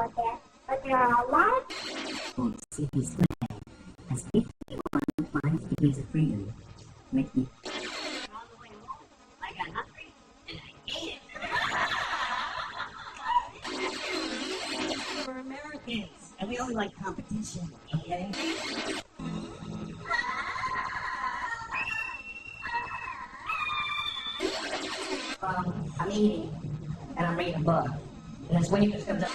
out there, but there are a lot of CP's flag has 51 degrees of freedom. Make me all the way home. I got hungry and I ate it. We're Americans, and we don't like competition, okay? I'm eating, and I'm reading a book, and that's when you just comes up.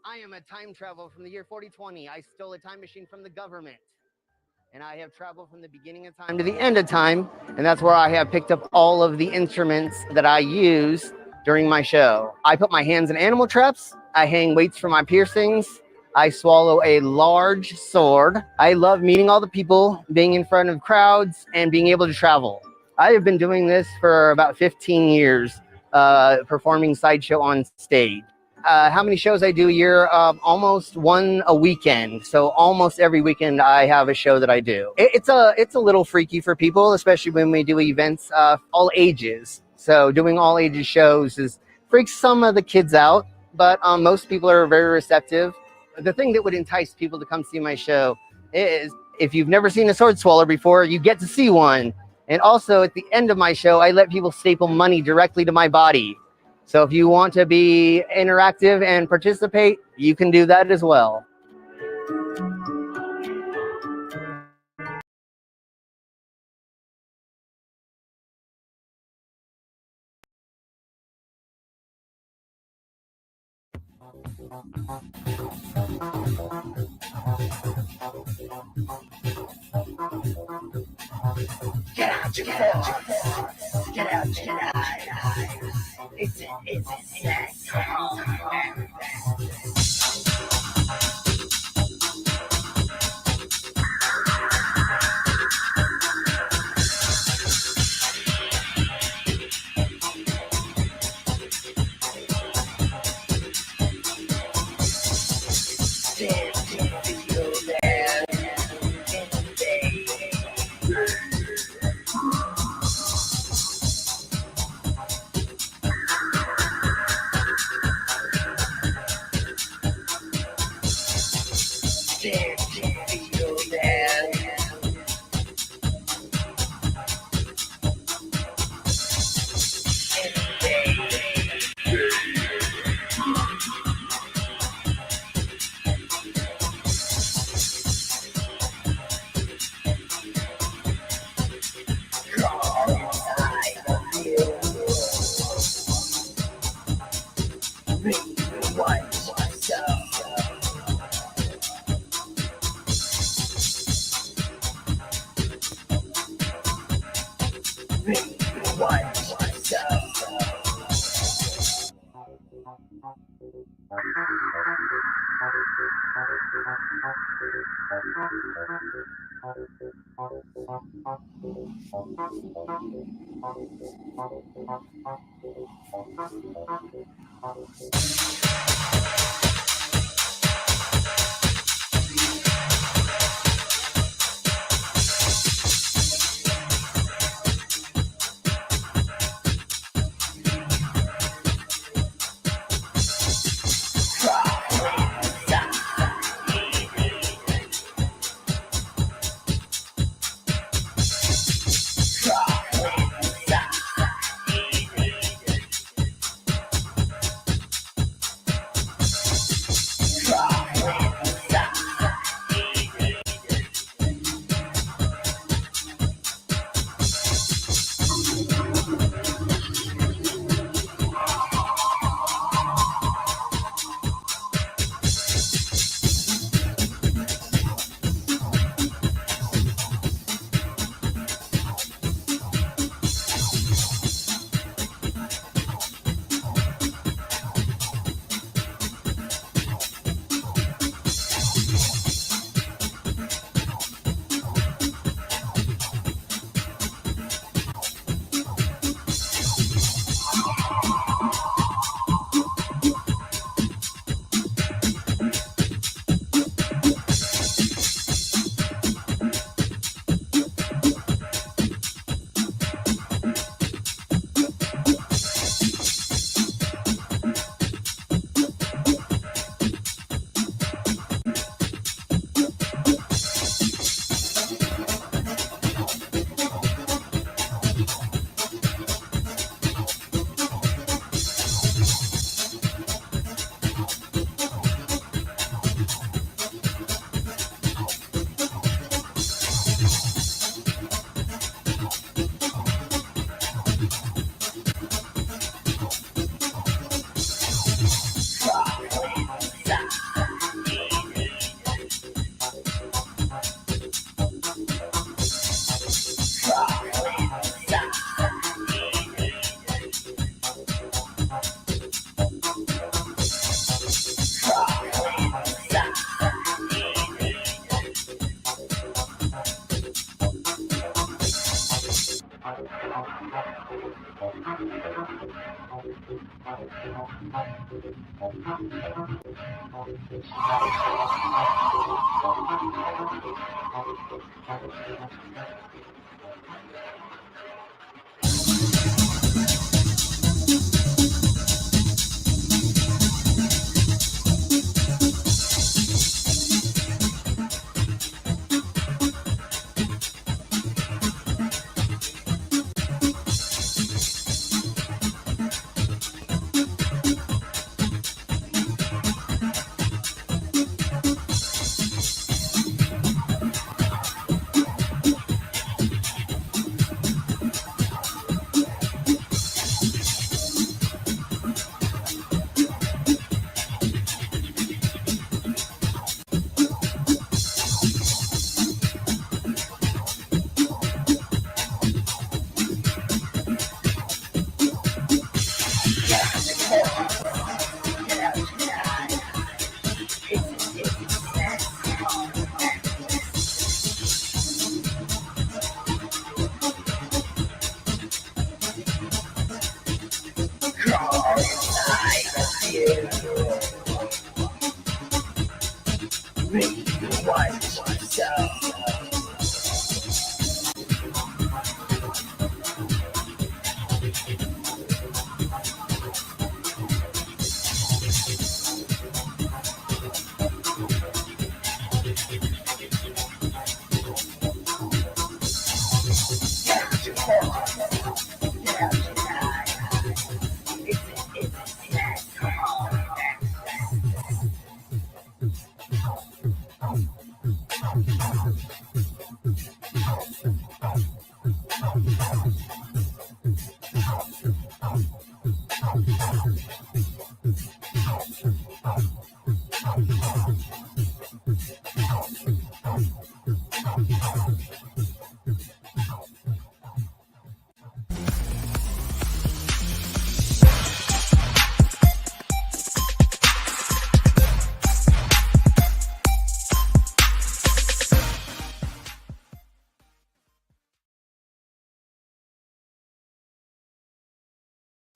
I am a time traveler from the year 4020. I stole a time machine from the government. And I have traveled from the beginning of time to the end of time. And that's where I have picked up all of the instruments that I use during my show. I put my hands in animal traps. I hang weights for my piercings. I swallow a large sword. I love meeting all the people, being in front of crowds, and being able to travel. I have been doing this for about 15 years, performing sideshow on stage. How many shows I do a year? Almost one a weekend. So almost every weekend I have a show that I do. It's a little freaky for people, especially when we do events all ages. So doing all ages shows freaks some of the kids out, but most people are very receptive. The thing that would entice people to come see my show is if you've never seen a sword swallower before, you get to see one. And also at the end of my show, I let people staple money directly to my body. So if you want to be interactive and participate, you can do that as well. Get out your force. Get out your eye. It's sex.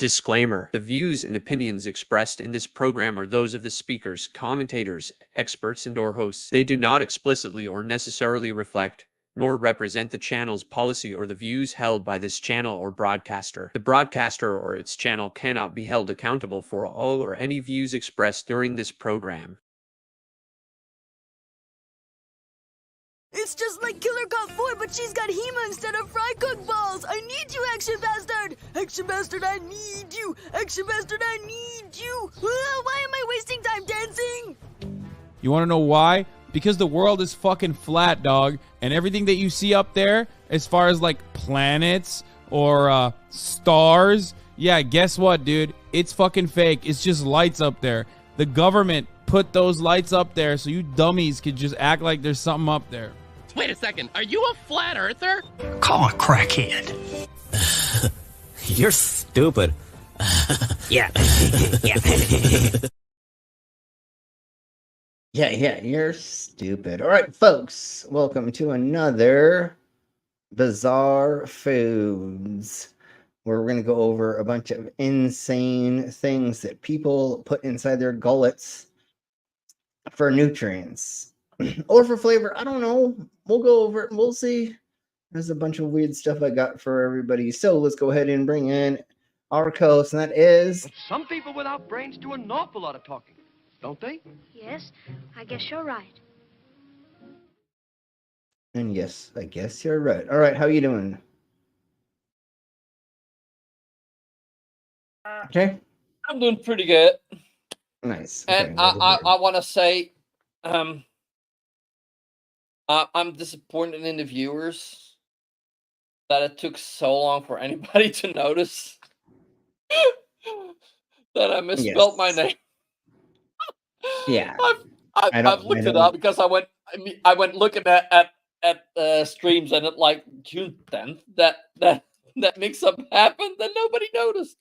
Disclaimer: the views and opinions expressed in this program are those of the speakers, commentators, experts, and/or hosts. They do not explicitly or necessarily reflect nor represent the channel's policy or the views held by this channel or broadcaster. The broadcaster or its channel cannot be held accountable for all or any views expressed during this program. It's just like Killer Cop 4, but she's got Hema instead of fry cook balls. I need you, Action Bastard. Action Bastard, I need you. Action Bastard, I need you. Why am I wasting time dancing? You want to know why? Because the world is fucking flat, dog. And everything that you see up there, as far as like planets or stars, yeah, guess what, dude? It's fucking fake. It's just lights up there. The government put those lights up there so you dummies could just act like there's something up there. Wait a second, are you a flat earther? Call a crackhead. You're stupid. Yeah. Yeah, you're stupid. All right, folks, welcome to another Bizarre Foods, where we're going to go over a bunch of insane things that people put inside their gullets for nutrients or for flavor. I don't know. We'll go over it and we'll see. There's a bunch of weird stuff I got for everybody. So let's go ahead and bring in our co-host, and that is... Some people without brains do an awful lot of talking, don't they? Yes, I guess you're right. And yes, I guess you're right. All right, how you doing? Okay. I'm doing pretty good. Nice. And okay, I want to say, I'm disappointed in the viewers that it took so long for anybody to notice that I misspelled my name. Yeah. I've looked it up because I went looking at streams, and it like June 10th that mix up happened and nobody noticed.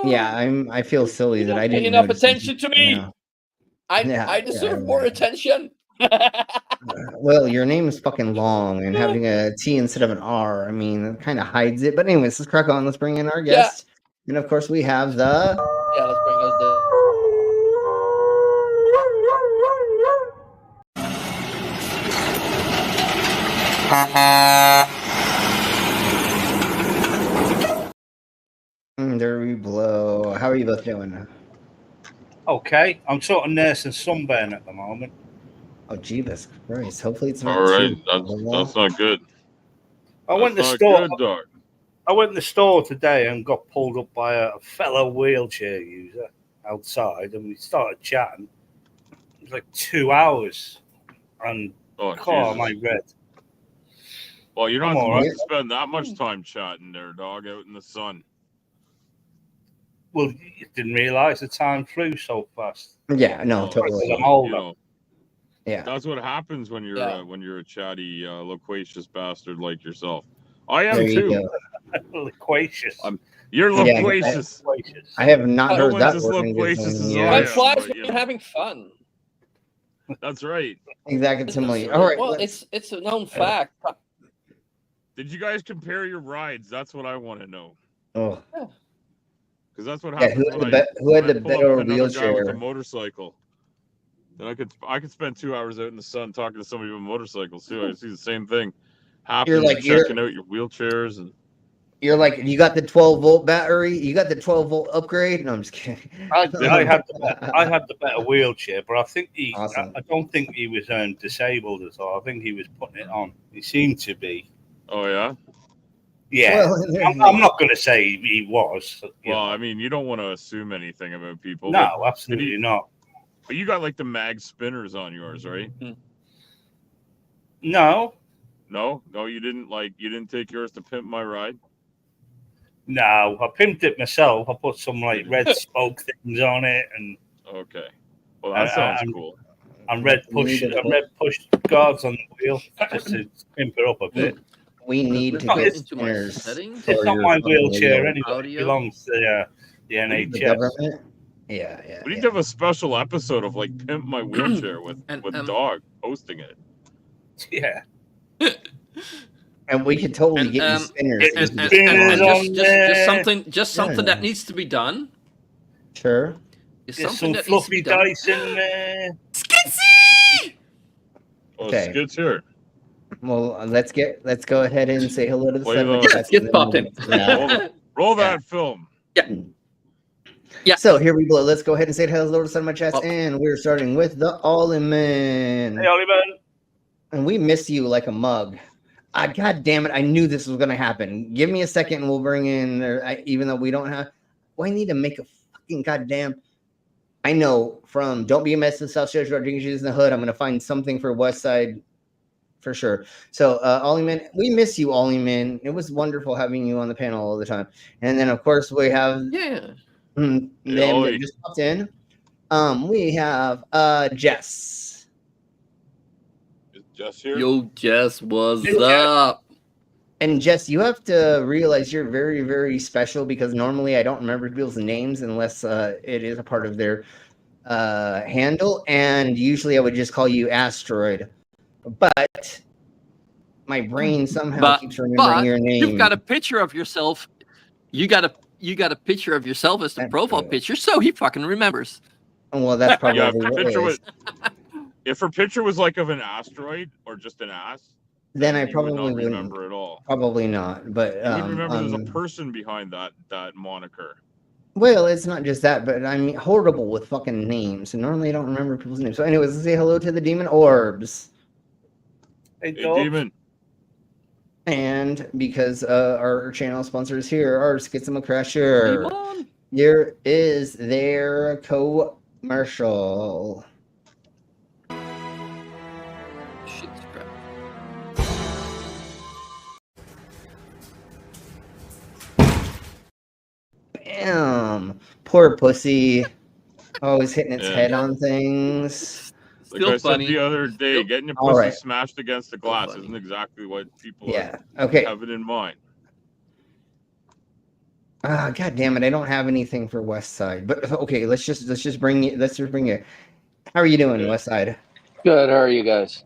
Yeah, I feel silly that I didn't enough notice attention to me. No. I deserve more attention. Well, your name is fucking long, and having a T instead of an R, I mean, it kind of hides it. But anyways, let's crack on. Let's bring in our guest. And of course, we have the... Yeah, let's bring those down. There we blow. How are you both doing? Okay, I'm sort of nursing sunburn at the moment. Oh, Jesus Christ. Hopefully it's not all right. too That's not good. I went to the store. I went to the store today and got pulled up by a fellow wheelchair user outside, and we started chatting. It was like 2 hours, and my red. Well, you don't have to spend that much time chatting there, dog, out in the sun. Well, you didn't realize the time flew so fast. Yeah, no, totally. I'm older. You know, yeah, that's what happens when you're a chatty, loquacious bastard like yourself. I am too. Loquacious. You're loquacious. I have not heard that as word. loquacious as Time flies when you're having fun. That's right. Exactly. All right. Well, it's a known fact. Did you guys compare your rides? That's what I want to know. Oh. Because that's what happens. Who had the better wheelchair? With a motorcycle. Then I could spend 2 hours out in the sun talking to somebody with a motorcycle too. I see the same thing happening. Checking out your wheelchairs, and you're like, you got the 12-volt battery. You got the 12-volt upgrade. No, I'm just kidding. I had the better wheelchair, but I think I don't think he was disabled at all. I think he was putting it on. He seemed to be. Oh yeah. Yeah, well, I'm not going to say he was. Well, I mean, you don't want to assume anything about people. No, absolutely not. But you got like the mag spinners on yours, right? No, you didn't. You didn't take yours to pimp my ride. No, I pimped it myself. I put some like red spoke things on it, and okay. Well, that sounds cool. And red push guards on the wheel just to pimp it up a bit. We need to get spinners. It's not my wheelchair anyway. It belongs to the NHS. The government? Yeah. We need to have a special episode of like Pimp My Wheelchair with Dog hosting it. Yeah. And we could totally get you spinners. Just something that needs to be done. Sure. Get some fluffy dice in there. Skitsy! Okay. Skits here. Well, let's go ahead and say hello to the sun. Skit popping. Roll that film. Yeah. So here we go. Let's go ahead and say hello to the sun, my chest, and we're starting with the Ollie-Man. Hey, Ollie-Man. And we miss you like a mug. God damn it! I knew this was gonna happen. Give me a second, and we'll bring in. Even though we don't have, I need to make a fucking goddamn. I know from Don't Be a Mess in South Church Rodriguez in the Hood. I'm gonna find something for West Side, for sure. So Ollie-Man, we miss you, Ollie-Man. It was wonderful having you on the panel all the time. And then of course we have them that just popped in. We have Jess. Jess here? Yo, Jess, what's up? And Jess, you have to realize you're very, very special because normally I don't remember people's names unless it is a part of their handle. And usually I would just call you Asteroid. But my brain somehow keeps remembering your name. You've got a picture of yourself. You got a picture of yourself as the profile picture, so he fucking remembers. Well, that's probably what it is. If her picture was like of an asteroid or just an ass, then I probably wouldn't remember at all. Probably not, but you would remember there's a person behind that moniker. Well, it's not just that, but I mean, horrible with fucking names. And normally I don't remember people's names. So, anyways, let's say hello to the Demon Orbs. Hey, Demon. And because our channel sponsors here are Schism Crusher. Here is their commercial. Bam! Poor pussy. Always hitting its head on things. Like I said the other day, getting your pussy smashed against the glass isn't exactly what people have it in mind. God damn it! I don't have anything for West Side, but okay, let's just bring it. How are you doing, West Side? Good. How are you guys?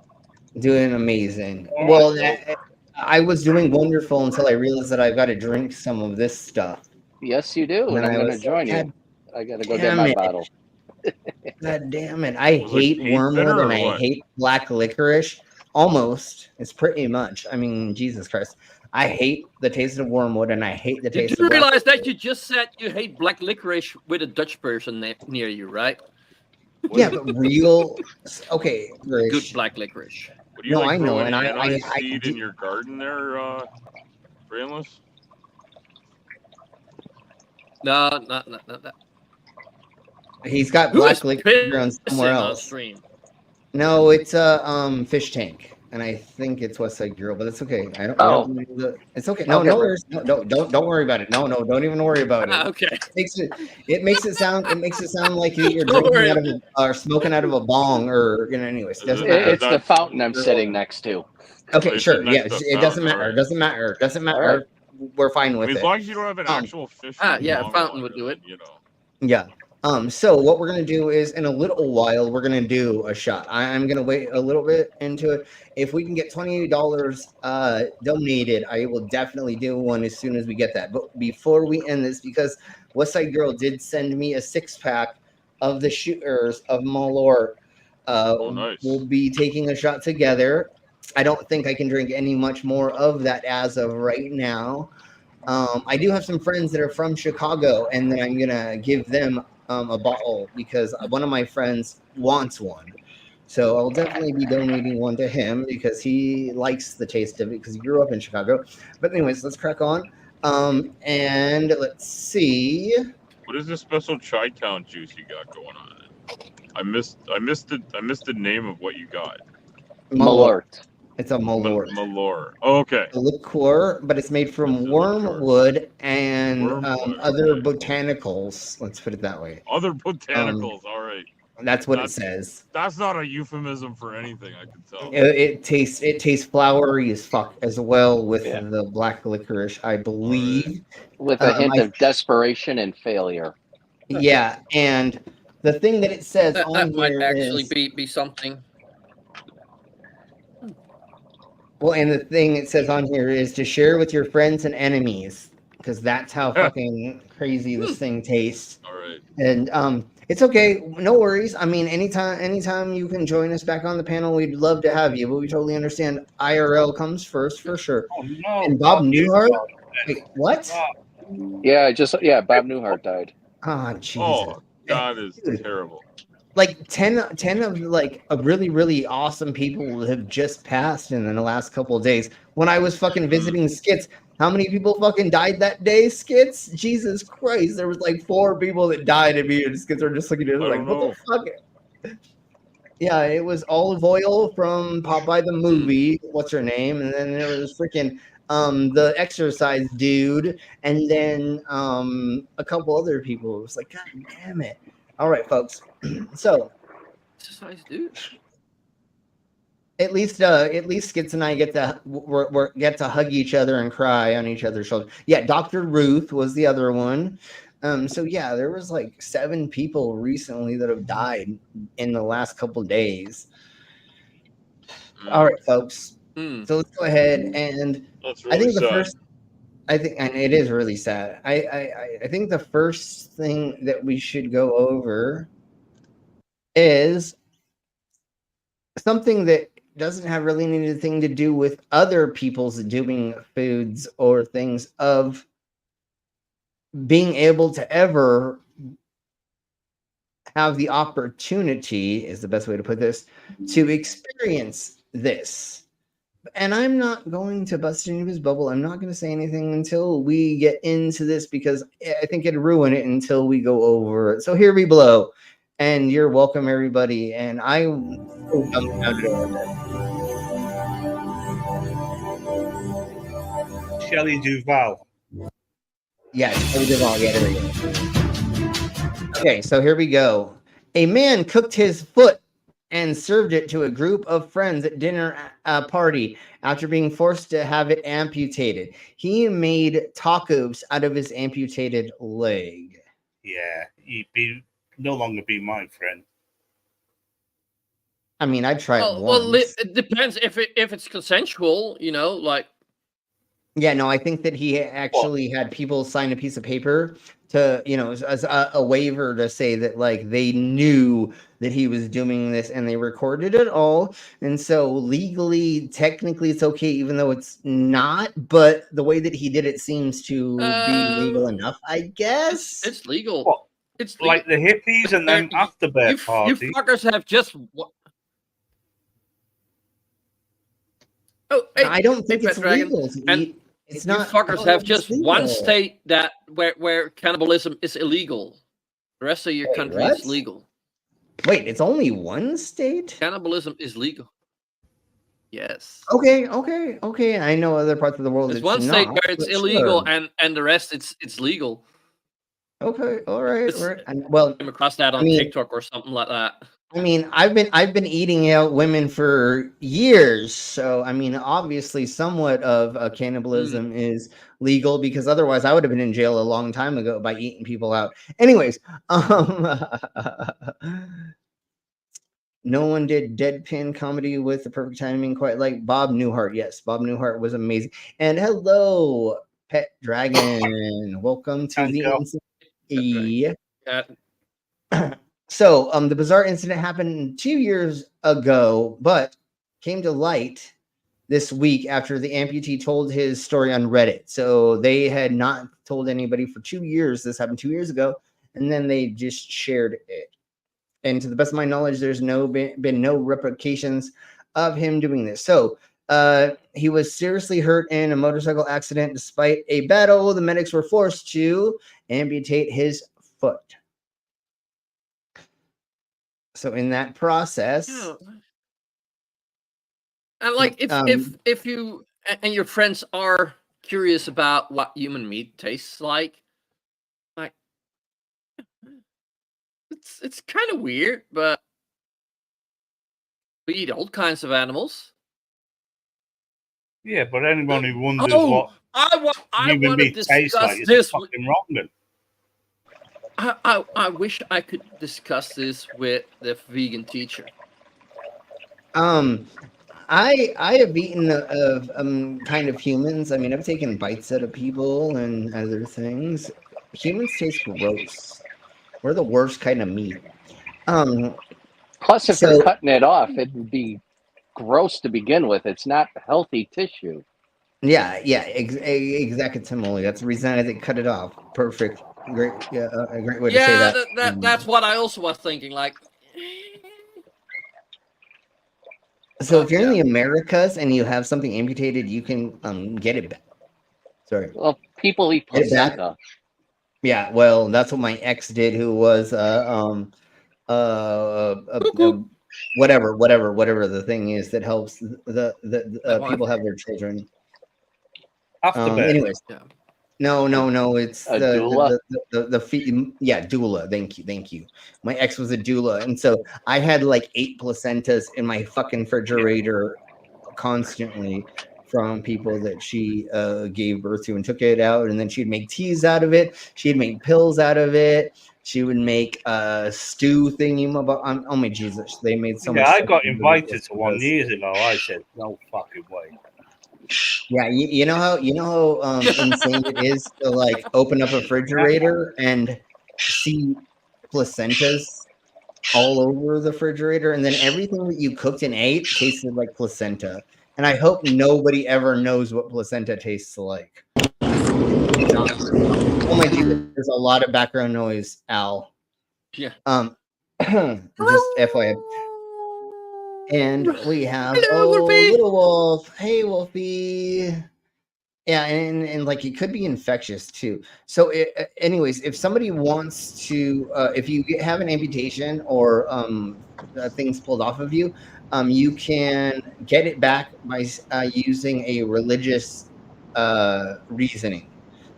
Doing amazing. Well, I was doing wonderful until I realized that I've got to drink some of this stuff. Yes, you do, and I'm going to join you. I got to go get my bottle. God damn it! I hate wormwood and I hate black licorice. Almost, it's pretty much. I mean, Jesus Christ. I hate the taste of wormwood and I hate the taste of Did you realize that you just said you hate black licorice with a Dutch person near you, right? Yeah, but real okay. Good black licorice. What do you like, I know, and I seed in your garden there, Brainless? No. He's got black licorice on somewhere else. No, it's a fish tank. And I think it's West Side Girl, but it's okay. I don't. It's okay. No, don't worry about it. No, don't even worry about it. Okay. It makes it sound like you're drinking out of or smoking out of a bong, or anyways. Doesn't matter. It's the fountain I'm sitting next to. Okay, sure. Yeah, it doesn't matter. It doesn't matter. Doesn't matter. We're fine with it. As long as you don't have an actual fish. Yeah, a fountain would do it. Yeah. So what we're gonna do is in a little while we're gonna do a shot. I'm gonna wait a little bit into it. If we can get $20 donated, I will definitely do one as soon as we get that. But before we end this, because West Side Girl did send me a 6-pack of the shooters of Malort. Nice. We'll be taking a shot together. I don't think I can drink any much more of that as of right now. I do have some friends that are from Chicago, and then I'm gonna give them a bottle because one of my friends wants one. So I'll definitely be donating one to him because he likes the taste of it because he grew up in Chicago. But anyways, let's crack on. And let's see. What is this special Chi-Town juice you got going on? I missed the name of what you got. Malort. It's a Malort. Malort. Oh, okay. A liqueur, but it's made from wormwood and other botanicals. Let's put it that way. Other botanicals. All right. That's what it says. That's not a euphemism for anything, I can tell. It tastes flowery as fuck as well with the black licorice, I believe. With a hint of desperation and failure. Yeah, and the thing that it says on that might here actually is, be something. Well, and the thing it says on here is to share with your friends and enemies, because that's how fucking crazy this thing tastes. All right. And it's okay, no worries. I mean, anytime you can join us back on the panel, we'd love to have you. But we totally understand IRL comes first for sure. Oh no! And Bob Newhart. Wait, what? Yeah, Bob Newhart died. Oh, Jesus. Oh, God is terrible. Like 10 of like a really, really awesome people have just passed in the last couple of days. When I was fucking visiting Skits, how many people fucking died that day, Skits? Jesus Christ. There was like 4 people that died and me and Skits are just looking at it like, what the fuck? Yeah, it was Olive Oil from Popeye the movie. What's her name? And then there was freaking the exercise dude, and then a couple other people. It was like, God damn it. All right, folks. So, exercise dude. At least Skits and I get to hug each other and cry on each other's shoulders. Yeah, Dr. Ruth was the other one. So yeah, there was like 7 people recently that have died in the last couple of days. All right, folks. So let's go ahead and I think and it is really sad. I think the first thing that we should go over is something that doesn't have really anything to do with other people's doing foods or things of being able to ever have the opportunity, is the best way to put this, to experience this. And I'm not going to bust anybody's bubble. I'm not going to say anything until we get into this, because I think it'd ruin it until we go over it. So here we blow. And you're welcome, everybody. And Shelley Duvall. Yeah, Shelley Duvall. Yeah, there we go. Okay, so here we go. A man cooked his foot and served it to a group of friends at dinner party after being forced to have it amputated. He made tacos out of his amputated leg. Yeah, he'd no longer be my friend. I mean, I'd try it once. Well, it depends if it's consensual, like. Yeah, no, I think that he actually had people sign a piece of paper to, as a waiver to say that, like, they knew that he was doing this and they recorded it all. And so legally, technically, it's okay, even though it's not. But the way that he did it seems to be legal enough, I guess. It's legal. What? It's like the hippies and then afterbirth party. You fuckers have just. Oh, hey, I don't think it's legal to eat. It's not. You fuckers have just one state that where cannibalism is illegal. The rest of your country is legal. Wait, it's only one state? Cannibalism is legal. Yes. Okay. I know other parts of the world. There's one state where it's illegal, and the rest it's legal. Okay, all right. Well, I came across that on TikTok or something like that. I mean, I've been eating out women for years, so I mean, obviously, somewhat of cannibalism is legal, because otherwise, I would have been in jail a long time ago by eating people out. Anyways, no one did deadpan comedy with the perfect timing quite like Bob Newhart. Yes, Bob Newhart was amazing. And hello, Pet Dragon. Welcome to the So, the bizarre incident happened 2 years ago, but came to light this week after the amputee told his story on Reddit. So they had not told anybody for 2 years. This happened 2 years ago, and then they just shared it. And to the best of my knowledge, there's been no replications of him doing this. So he was seriously hurt in a motorcycle accident. Despite a battle, the medics were forced to amputate his foot. So in that process, and like if you and your friends are curious about what human meat tastes like it's kind of weird, but we eat all kinds of animals. Yeah, but anyone who wonders what human meat tastes like is fucking wrong. Then. I wish I could discuss this with the vegan teacher. I have eaten of kind of humans. I mean, I've taken bites out of people and other things. Humans taste gross. We're the worst kind of meat. Plus, if So you're cutting it off, it would be gross to begin with. It's not healthy tissue. yeah, exactly. That's the reason I didn't cut it off. Perfect. Great, a great way to say Yeah, that. that's what I also was thinking. Like, So if you're in the Americas and you have something amputated, you can get it back. Sorry. Well, people eat Get it back. placenta. Yeah, well, that's what my ex did, who was whatever the thing is that helps the people have their children. Afterbirth. Anyways, no, it's A doula? yeah, doula. Thank you. My ex was a doula, and so I had like 8 placentas in my fucking refrigerator constantly from people that she gave birth to and took it out, and then she'd make teas out of it. She'd make pills out of it. She would make a stew thingy. Oh my Jesus, they made so much. Yeah, I got invited to one years ago. I said no fucking way. Yeah, you know how insane it is to like open up a refrigerator and see placentas all over the refrigerator, and then everything that you cooked and ate tasted like placenta. And I hope nobody ever knows what placenta tastes like. Oh my Jesus, there's a lot of background noise, Al. Yeah. Just FYI. And we have little wolf. Hey, Wolfie. Yeah, and like it could be infectious too. So, anyways, if somebody wants to, if you have an amputation or things pulled off of you, you can get it back by using a religious reasoning.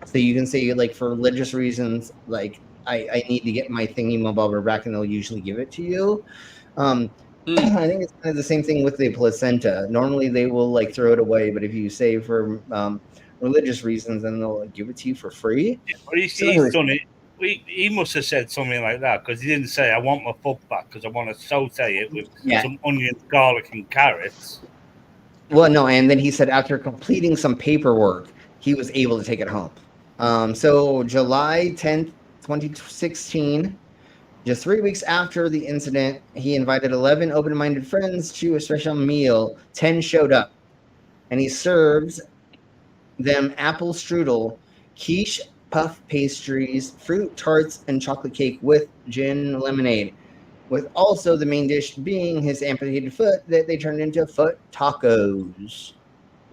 So you can say, like, for religious reasons, like I need to get my thingy mobile back, and they'll usually give it to you. I think it's kind of the same thing with the placenta. Normally they will like throw it away, but if you say for religious reasons, then they'll give it to you for free. Yeah, but he's done it. He must have said something like that because he didn't say, I want my foot back because I want to saute it with some onions, garlic, and carrots. Well, no, and then he said after completing some paperwork, he was able to take it home. So July 10th, 2016, just 3 weeks after the incident, he invited 11 open-minded friends to a special meal. 10 showed up, and he serves them apple strudel, quiche, puff pastries, fruit tarts, and chocolate cake with gin and lemonade, with also the main dish being his amputated foot that they turned into foot tacos.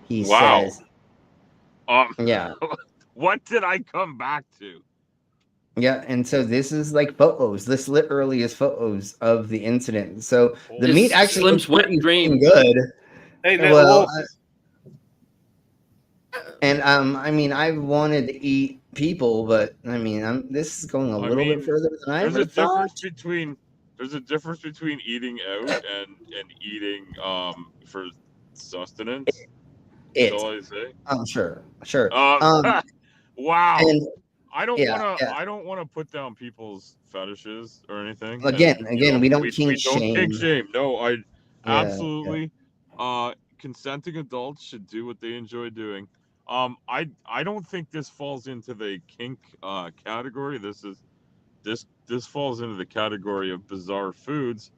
He says. Yeah. What did I come back to? Yeah, and so this is like photos. This literally is photos of the incident. So the meat actually Slim's wet dream. Good. Hey, well, and I mean, I've wanted to eat people, but I mean, this is going a little bit further than I ever thought. There's a difference between eating out and eating for sustenance. That's all I say. Sure. Wow. And I don't want to put down people's fetishes or anything. Again, we don't kink shame. Kink shame. No, I absolutely. Consenting adults should do what they enjoy doing. I don't think this falls into the kink category. This falls into the category of bizarre foods.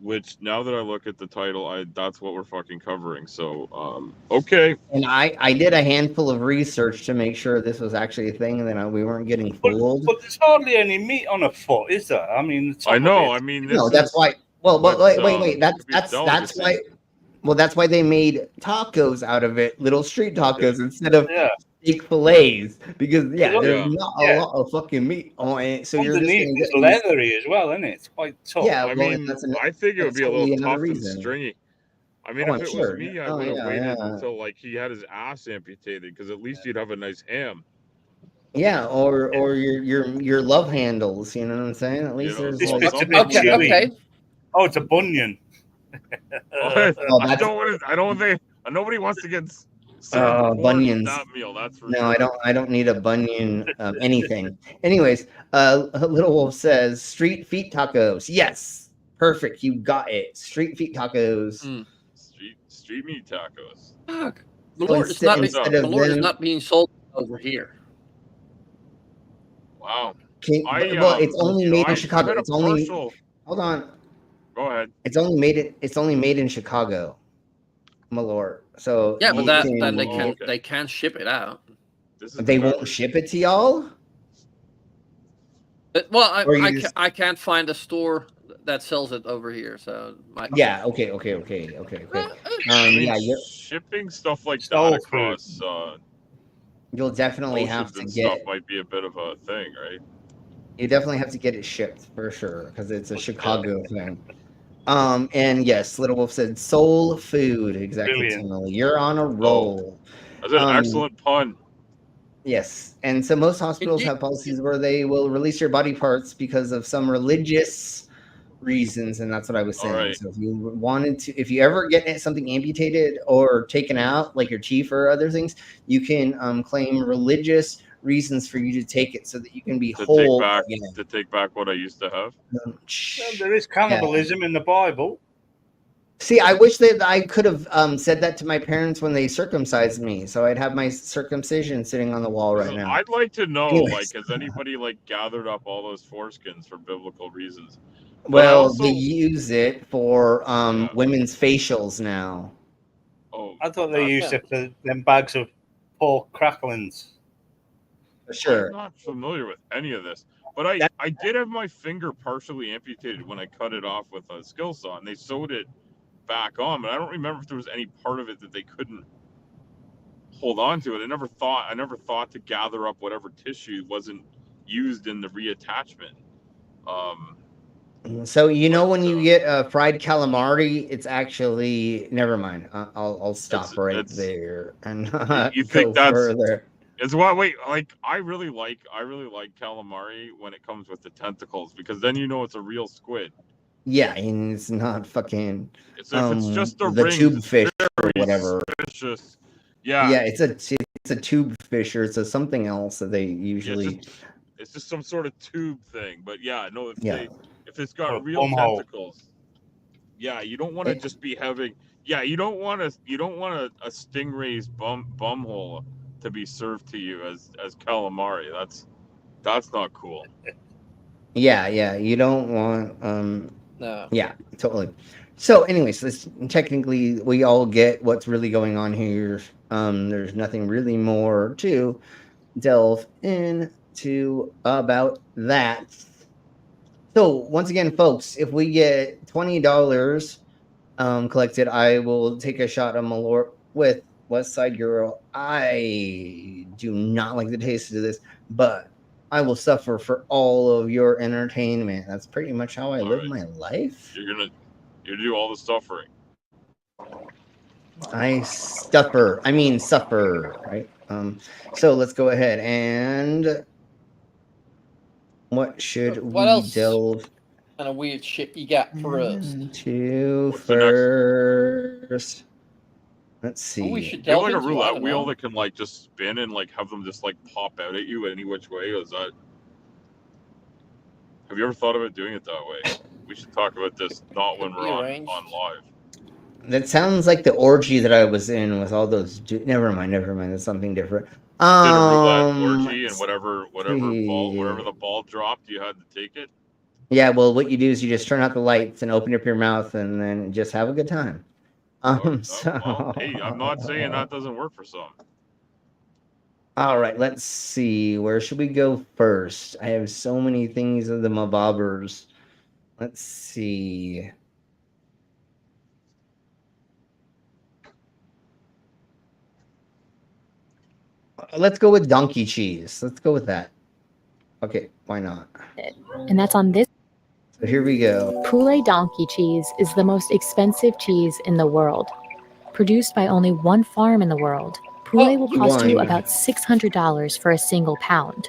Which now that I look at the title, that's what we're fucking covering. So, okay. And I did a handful of research to make sure this was actually a thing, and then we weren't getting fooled. But there's hardly any meat on a foot, is there? I mean, I know. I mean, no, that's why. Well, but wait. That's why. Well, that's why they made tacos out of it, little street tacos instead of steak fillets, because there's not a lot of fucking meat on it. So you're just it's leathery as well, isn't it? It's quite tough. Yeah, I mean, I think it would be a little tough and stringy. I mean, if it was me, I would have waited until like he had his ass amputated, because at least you'd have a nice ham. Yeah, or your love handles, you know what I'm saying? At least there's okay. Oh, it's a bunion. I don't think nobody wants to get bunions. That meal, that's for no, sure. I don't need a bunion anything. Anyways, Little Wolf says street feet tacos. Yes, perfect. You got it. Street feet tacos. street meat tacos. Fuck. So Malort is not, instead of Malort is them- not being sold over here. Wow. Well, it's only made in Chicago. had a It's only. partial- Hold on. Go ahead. It's only made in Chicago, Malort. So Yeah, but you that can- then they can't ship it out. They won't ship it to y'all. Well, Or you I can't find a store that sells it over here. So Yeah. Okay. Yeah. Shipping stuff like that across You'll definitely have oceans to and get. stuff might be a bit of a thing, right? You definitely have to get it shipped for sure because it's a Chicago thing. And yes, Little Wolf said soul food. Exactly. Brilliant. Timely. You're on a roll. That's an excellent pun. Yes, and so most hospitals have policies where they will release your body parts because of some religious reasons, and that's what I was saying. Right. So if you ever get something amputated or taken out, like your teeth or other things, you can claim religious reasons for you to take it so that you can be whole again. To take back what I used to have. Well, there is cannibalism in the Bible. See, I wish that I could have said that to my parents when they circumcised me, so I'd have my circumcision sitting on the wall right now. I'd like to know, Anyways. like, has anybody like gathered up all those foreskins for biblical reasons? But Well, also- they use it for women's facials now. Oh, I thought they used it for them bags of pork cracklings. For sure. I'm not familiar with any of this, but I did have my finger partially amputated when I cut it off with a skill saw, and they sewed it back on, but I don't remember if there was any part of it that they couldn't hold on to it. I never thought to gather up whatever tissue wasn't used in the reattachment. So when you get fried calamari, it's actually never mind. I'll stop right there and not You go think that's further. It's why wait, like I really like calamari when it comes with the tentacles, because then you know it's a real squid. Yeah, and it's not fucking. It's just the rings, tube it's fish or very whatever. suspicious. Yeah. Yeah, it's a tube fish or it's a something else that they usually. It's just some sort of tube thing, but yeah, no. If it's got Or real bumhole. tentacles, yeah, you don't want to just be having. Yeah, you don't want a stingray's bum hole to be served to you as calamari. That's not cool. Yeah, you don't want. No. Yeah, totally. So, anyways, technically we all get what's really going on here. There's nothing really more to delve into about that. So, once again, folks, if we get $20 collected, I will take a shot of Malort with West Side Girl. I do not like the taste of this, but I will suffer for all of your entertainment. That's pretty much how I live my life. You're gonna do all the suffering. I suffer, right? So let's go ahead and what should What we else? delve Kind of weird shit you got for us. into first? Let's see. We should Do you have delve like a into, I roulette don't wheel know. that can like just spin and like have them just like pop out at you any which way? Is that? Have you ever thought about doing it that way? We should talk about this not when we're on live. That sounds like the orgy that I was in with all those. Never mind. That's something different. Did a roulette orgy and let's whatever see. the ball dropped, you had to take it. Yeah, well, what you do is you just turn out the lights and open up your mouth and then just have a good time. So... Hey, I'm not saying that doesn't work for some. All right, let's see. Where should we go first? I have so many things of the mabobbers. Let's see. Let's go with donkey cheese. Let's go with that. Okay, why not? And that's on this. So here we go. Poulet donkey cheese is the most expensive cheese in the world. Produced by only one farm in the world, poulet will cost you about $600 for a single pound.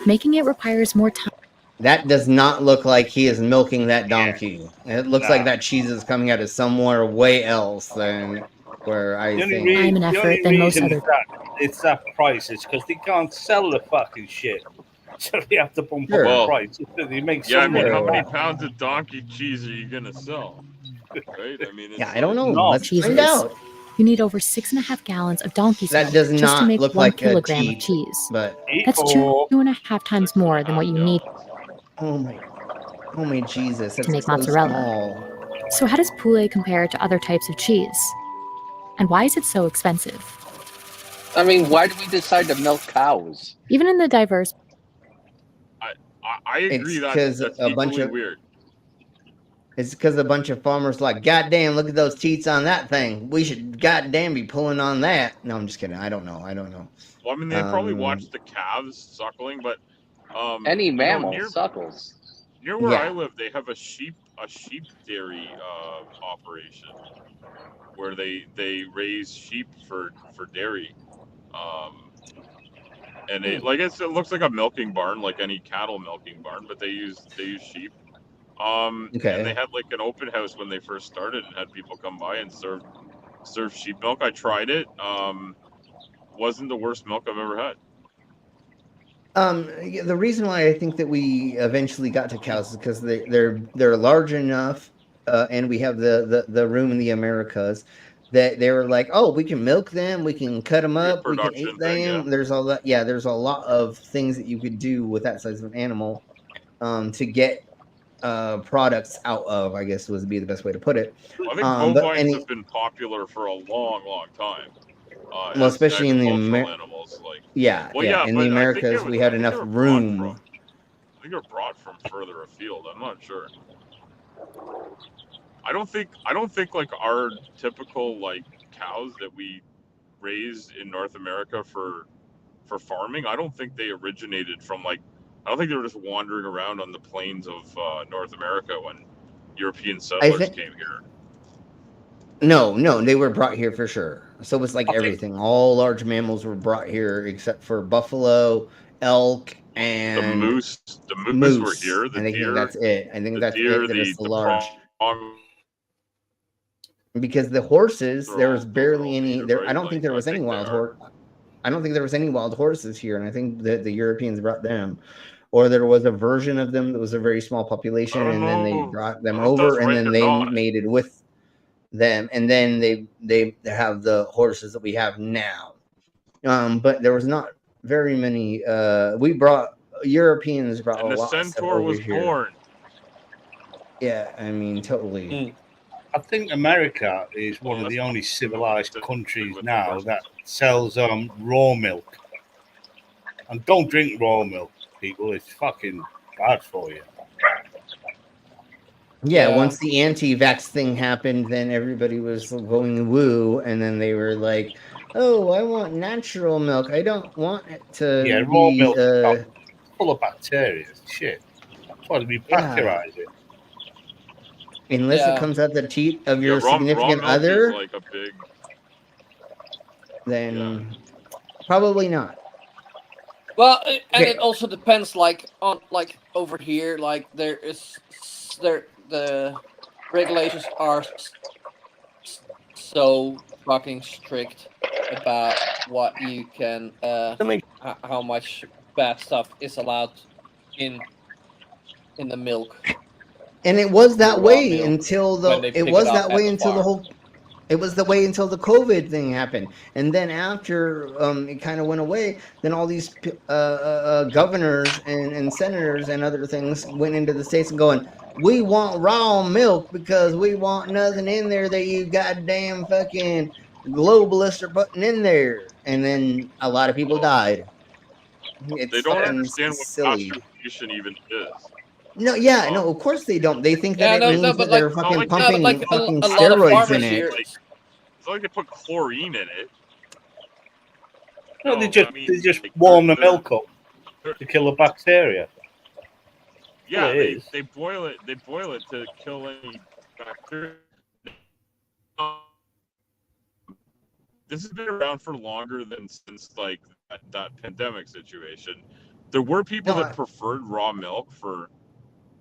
Making it requires more time. That does not look like he is milking that donkey. It looks like that cheese is coming out of somewhere way else than where I think. Time and effort than most other. It's that price. It's because they can't sell the fucking shit, so they have to bump Sure. up the Well, price. They make Yeah, I mean, some how money. many pounds of donkey cheese are you gonna sell? Right? I mean, Yeah, I don't know. No. Let's cheeses. find out. You need over 6.5 gallons of donkey's That milk does just to not make look 1 like a kilogram of teat, cheese. but That's 2.5 times more than what you need oh my Jesus, to that's make so mozzarella. small. So how does poulet compare to other types of cheese? And why is it so expensive? I mean, why did we decide to milk cows? Even in the diverse I agree that's equally weird. It's because a bunch of farmers like, goddamn, look at those teats on that thing. We should goddamn be pulling on that. No, I'm just kidding. I don't know. Well, I mean, they probably watched the calves suckling, but any mammal near, suckles. Near where I live, they have a sheep dairy operation where they raise sheep for dairy, and it looks like a milking barn, like any cattle milking barn, but they use sheep. And they had like an open house when they first started and had people come by and serve sheep milk. I tried it. Wasn't the worst milk I've ever had. The reason why I think that we eventually got to cows is because they're large enough, and we have the room in the Americas that they were like, oh, we can milk them, we can cut them up, we can eat them. Yeah. There's all that. Yeah, there's a lot of things that you could do with that size of an animal, to get products out of, I guess would be the best way to put it. I think bovines have been popular for a long time. Well, especially in the animals, like in the Americas, we had enough room. I think they're brought from further afield. I'm not sure. I don't think like our typical like cows that we raise in North America for farming. I don't think they originated from I don't think they were just wandering around on the plains of North America when European settlers came here. No, they were brought here for sure. So it's like everything. All large mammals were brought here except for buffalo, elk, and the moose. The moose were here. The I think that's it. I think that's it. That is the large. Because the horses, there was barely any. I don't think there was any wild horse. I don't think there was any wild horses here, and I think that the Europeans brought them, or there was a version of them that was a very small population, and then they brought them over, and then they mated with them, and then they have the horses that we have now. But there was not very many. Europeans brought and a the lot. centaur was born. Yeah, I mean, totally. I think America is one of the only civilized countries now that sells raw milk. And don't drink raw milk, people. It's fucking bad for you. Yeah, once the anti-vax thing happened, then everybody was going woo, and then they were like, "Oh, I want natural milk. I don't want it to be raw milk is full of bacteria. Shit. That's why we pasteurize it. Unless it comes out the teat of your significant other, like a big... then probably not. Well, and it also depends, on over here, the regulations are so fucking strict about what you can, how much bad stuff is allowed in the milk. And it was that way until the COVID thing happened. And then after it kind of went away, then all these governors and senators and other things went into the states and going, we want raw milk because we want nothing in there that you goddamn fucking globalists are putting in there. And then a lot of people died. They don't understand what pasteurization even is. No, of course they don't. They think that it means that they're fucking pumping fucking steroids in it. It's not like they put chlorine in it. No, they just warm the milk up to kill the bacteria. Yeah, they boil it. They boil it to kill any bacteria. This has been around for longer than since that pandemic situation. There were people that preferred raw milk for,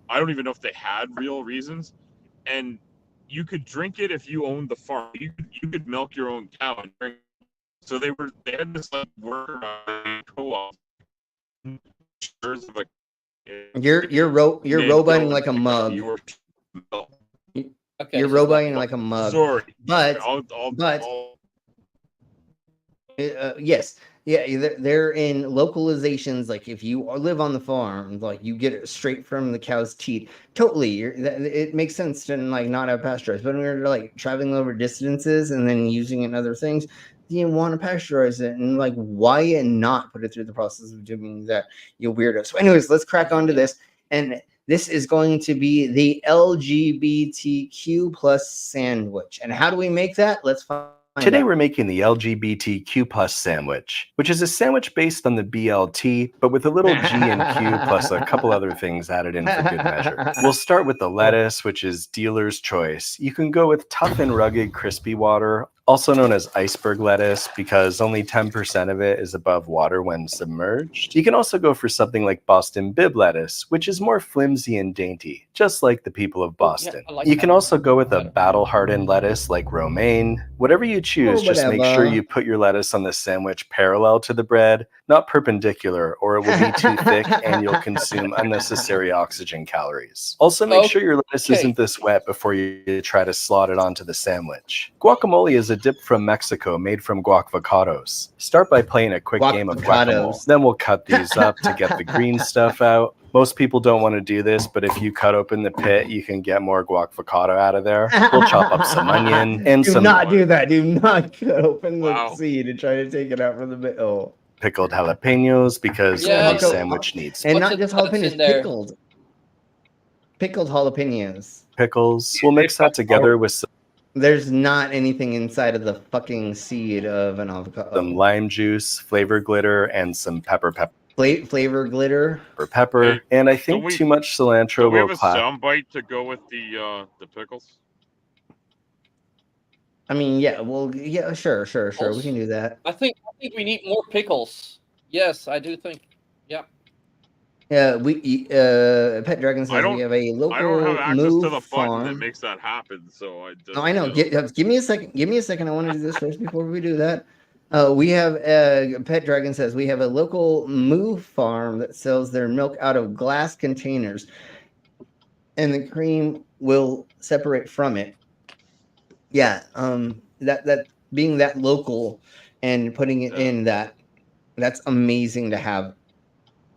I don't even know if they had real reasons, and you could drink it if you owned the farm. You could milk your own cow and drink. So they had this worker co-op. You're roboting like a mug. Okay, You're she's not roboting like a mug. Sorry. But yes, yeah, they're in localizations. Like if you live on the farm, like you get it straight from the cow's teat. Totally, it makes sense to like not have pasteurized. But when you're like traveling over distances and then using it in other things, you want to pasteurize it. And like, why not put it through the process of doing that? You weirdo. So, anyways, let's crack on to this. And this is going to be the LGBTQ plus sandwich. And how do we make that? Let's find Today out. we're making the LGBTQ plus sandwich, which is a sandwich based on the BLT, but with a little G and Q plus a couple other things added in for good measure. We'll start with the lettuce, which is dealer's choice. You can go with tough and rugged crispy water, also known as iceberg lettuce, because only 10% of it is above water when submerged. You can also go for something like Boston bib lettuce, which is more flimsy and dainty, just like the people of Boston. You can also go with a battle-hardened lettuce like romaine. Whatever you choose, just make sure you put your lettuce on the sandwich parallel to the bread, not perpendicular, or it will be too thick and you'll consume unnecessary oxygen calories. Also, make sure your lettuce isn't this wet before you try to slot it onto the sandwich. Guacamole is a dip from Mexico made from guac-vacados. Start by playing a quick game of guacamole. Then we'll cut these up to get the green stuff out. Most people don't want to do this, but if you cut open the pit, you can get more guac-vacado out of there. We'll chop up some onion and Do some not do that. Do not cut open the seed and try to take it out from the middle. Pickled jalapenos, because every sandwich needs And not just jalapenos, pickled. Pickled jalapenos. pickles. We'll mix that together with some There's not anything inside of the fucking seed of an avocado. lime juice, flavor glitter, and some pepper. Flavor glitter. Pepper, and I think too much cilantro Do we will have a clap. soundbite to go with the pickles? I mean, yeah, well, yeah, sure, we can do that. I think we need more pickles. Yes, I do think. Yeah. Yeah, Pet Dragon says we have a local I don't have access move to the farm. button that makes that happen, so I just, No, I know. Give me a second. Give me a second. I want to do this first before we do that. We have Pet Dragon says we have a local move farm that sells their milk out of glass containers, and the cream will separate from it. Yeah, that being that local and putting it in that's amazing to have.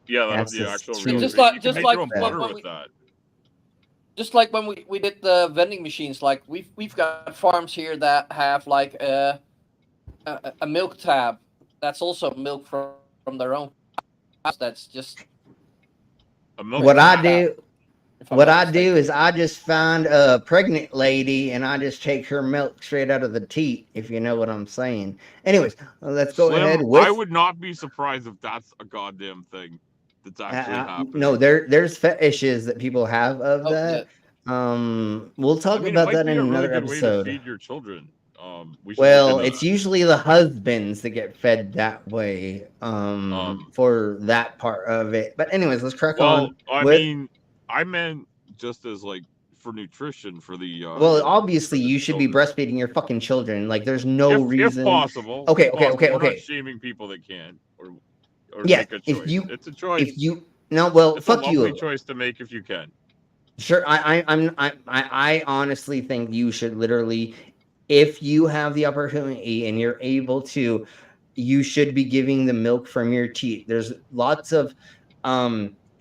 Yeah, that's the actual real. Just like when we did the vending machines, like we've got farms here that have like a milk tab that's also milk from their own house. That's just What I do is I just find a pregnant lady and I just take her milk straight out of the teat, if you know what I'm saying. Anyways, let's go Slim, ahead with. I would not be surprised if that's a goddamn thing that's actually happening. No, there's fetishes that people have of that. We'll talk about that in another episode. Way to feed your children. Well, it's usually the husbands that get fed that way for that part of it. But anyways, let's crack on. I meant just as like for nutrition for the. Well, obviously, you should be breastfeeding your fucking children. Like, there's no reason. If possible. Okay. We're not shaming people that can't or make a choice. It's a choice. If you fuck it's a lovely you. choice to make if you can. Sure, I honestly think you should literally, if you have the opportunity and you're able to, you should be giving the milk from your teat. There's lots of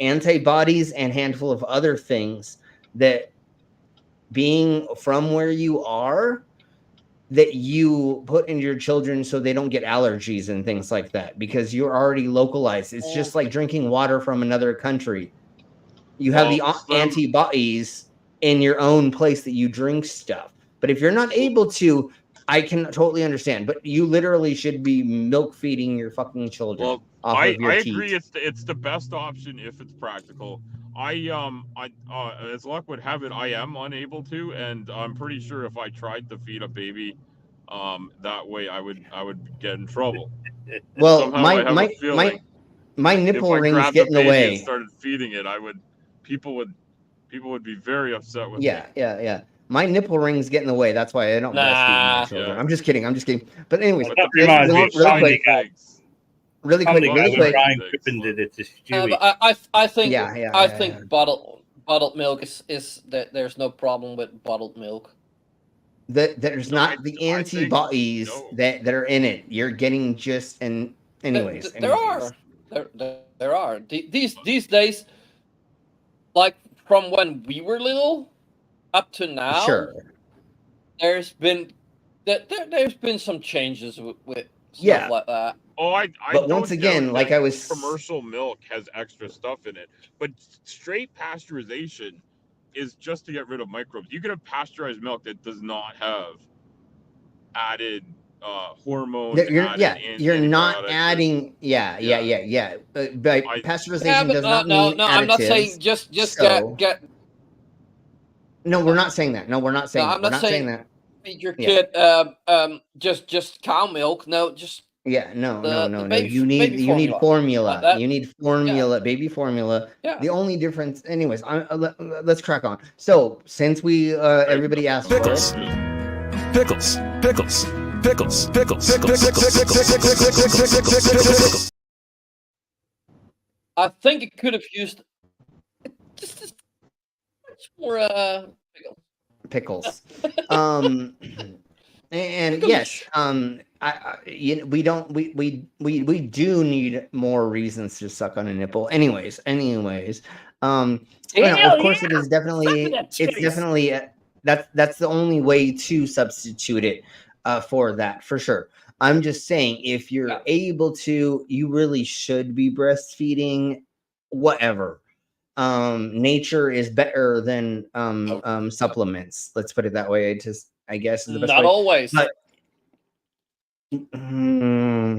antibodies and handful of other things that being from where you are that you put into your children so they don't get allergies and things like that because you're already localized. It's just like drinking water from another country. You have the antibodies in your own place that you drink stuff. But if you're not able to, I can totally understand. But you literally should be milk feeding your fucking children. Well, I agree. It's the best option if it's practical. As luck would have it, I am unable to, and I'm pretty sure if I tried to feed a baby, that way I would get in trouble. Well, Somehow my nipple rings grabbed get in the a baby way. and started feeding it, people would be very upset with me. Yeah. My nipple rings get in the way. That's why I don't breastfeed my children. Yeah. I'm just kidding. But anyways, really quick. I think bottled milk is that there's no problem with bottled milk. There's not the antibodies that are in it. You're getting just anyways. There are. There are. These days, like from when we were little up to now, Sure. There's been some changes with stuff Yeah. like that. Oh, I But don't once again, doubt like that I was commercial milk has extra stuff in it, but straight pasteurization is just to get rid of microbes. You can have pasteurized milk that does not have added hormones. You're not adding. Yeah. But pasteurization does not mean additives. I'm not saying just get. No, we're not saying that. No, we're not saying. I'm not saying that. Feed your kid just cow milk. No, just. Yeah, no. You need formula. You need formula, baby formula. Yeah. The only difference, anyways. Let's crack on. So since we everybody asked Pickles. for it, Pickles. I think it could have used just much more pickles. And yes, we do need more reasons to suck on a nipple. Anyways, of course it is definitely that's the only way to substitute it for that, for sure. I'm just saying, if you're able to, you really should be breastfeeding. Whatever. Nature is better than supplements. Let's put it that way. I guess is the best Not way. always. But,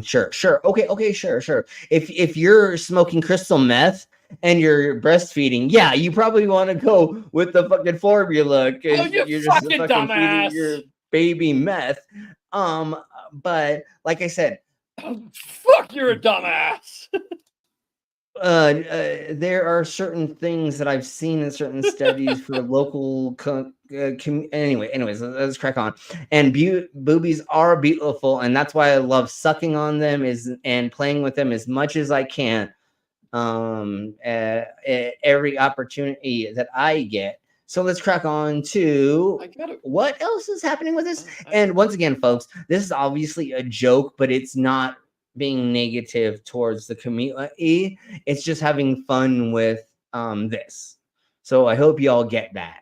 sure. Okay, sure. If you're smoking crystal meth and you're breastfeeding, yeah, you probably want to go with the fucking formula because you're just fucking dumbass. feeding your baby meth. But like I said, fuck, you're a dumbass. There are certain things that I've seen in certain studies for local anyways, let's crack on. And boobies are beautiful, and that's why I love sucking on them and playing with them as much as I can. Every opportunity that I get. So let's crack on to what else is happening with this. And once again, folks, this is obviously a joke, but it's not being negative towards the community. It's just having fun with this. So I hope you all get that.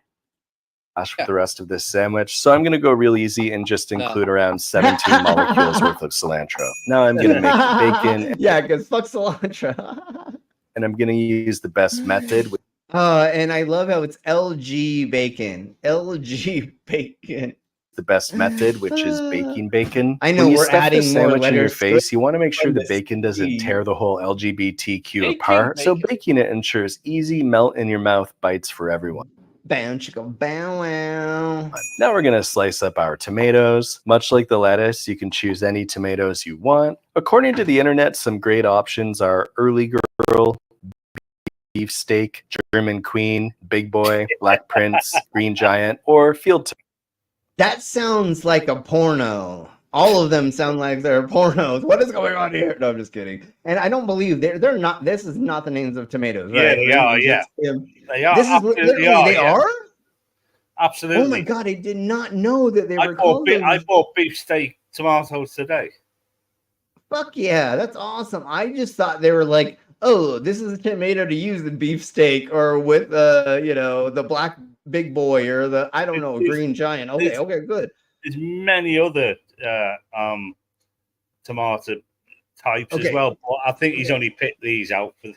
For the rest of this sandwich. So I'm going to go real easy and just include around 17 molecules worth of cilantro. Now I'm going to make the bacon. Yeah, because fuck cilantro. And I'm going to use the best method. And I love how it's LG bacon. LG bacon. The best method, which is baking bacon. I know when you we're stuff adding the more sandwich in your letters. face, you want to make sure the bacon doesn't tear the whole LGBTQ apart. So baking it ensures easy melt in your mouth bites for everyone. Bow chicka bow wow. Now we're going to slice up our tomatoes. Much like the lettuce, you can choose any tomatoes you want. According to the internet, some great options are Early Girl, Beefsteak, German Queen, Big Boy, Black Prince, Green Giant, or Field Tomato. That sounds like a porno. All of them sound like they're pornos. What is going on here? No, I'm just kidding. And I don't believe they're not. This is not the names of tomatoes, right? Yeah, they are. Yeah, they are. This is literally they are. Absolutely. Oh my god, I did not know that they were called. I bought beefsteak tomatoes today. Fuck yeah, that's awesome. I just thought they were like, oh, this is a tomato to use in beefsteak or with the black big boy or the green giant. Okay, good. There's many other tomato types as well, but I think he's only picked these out for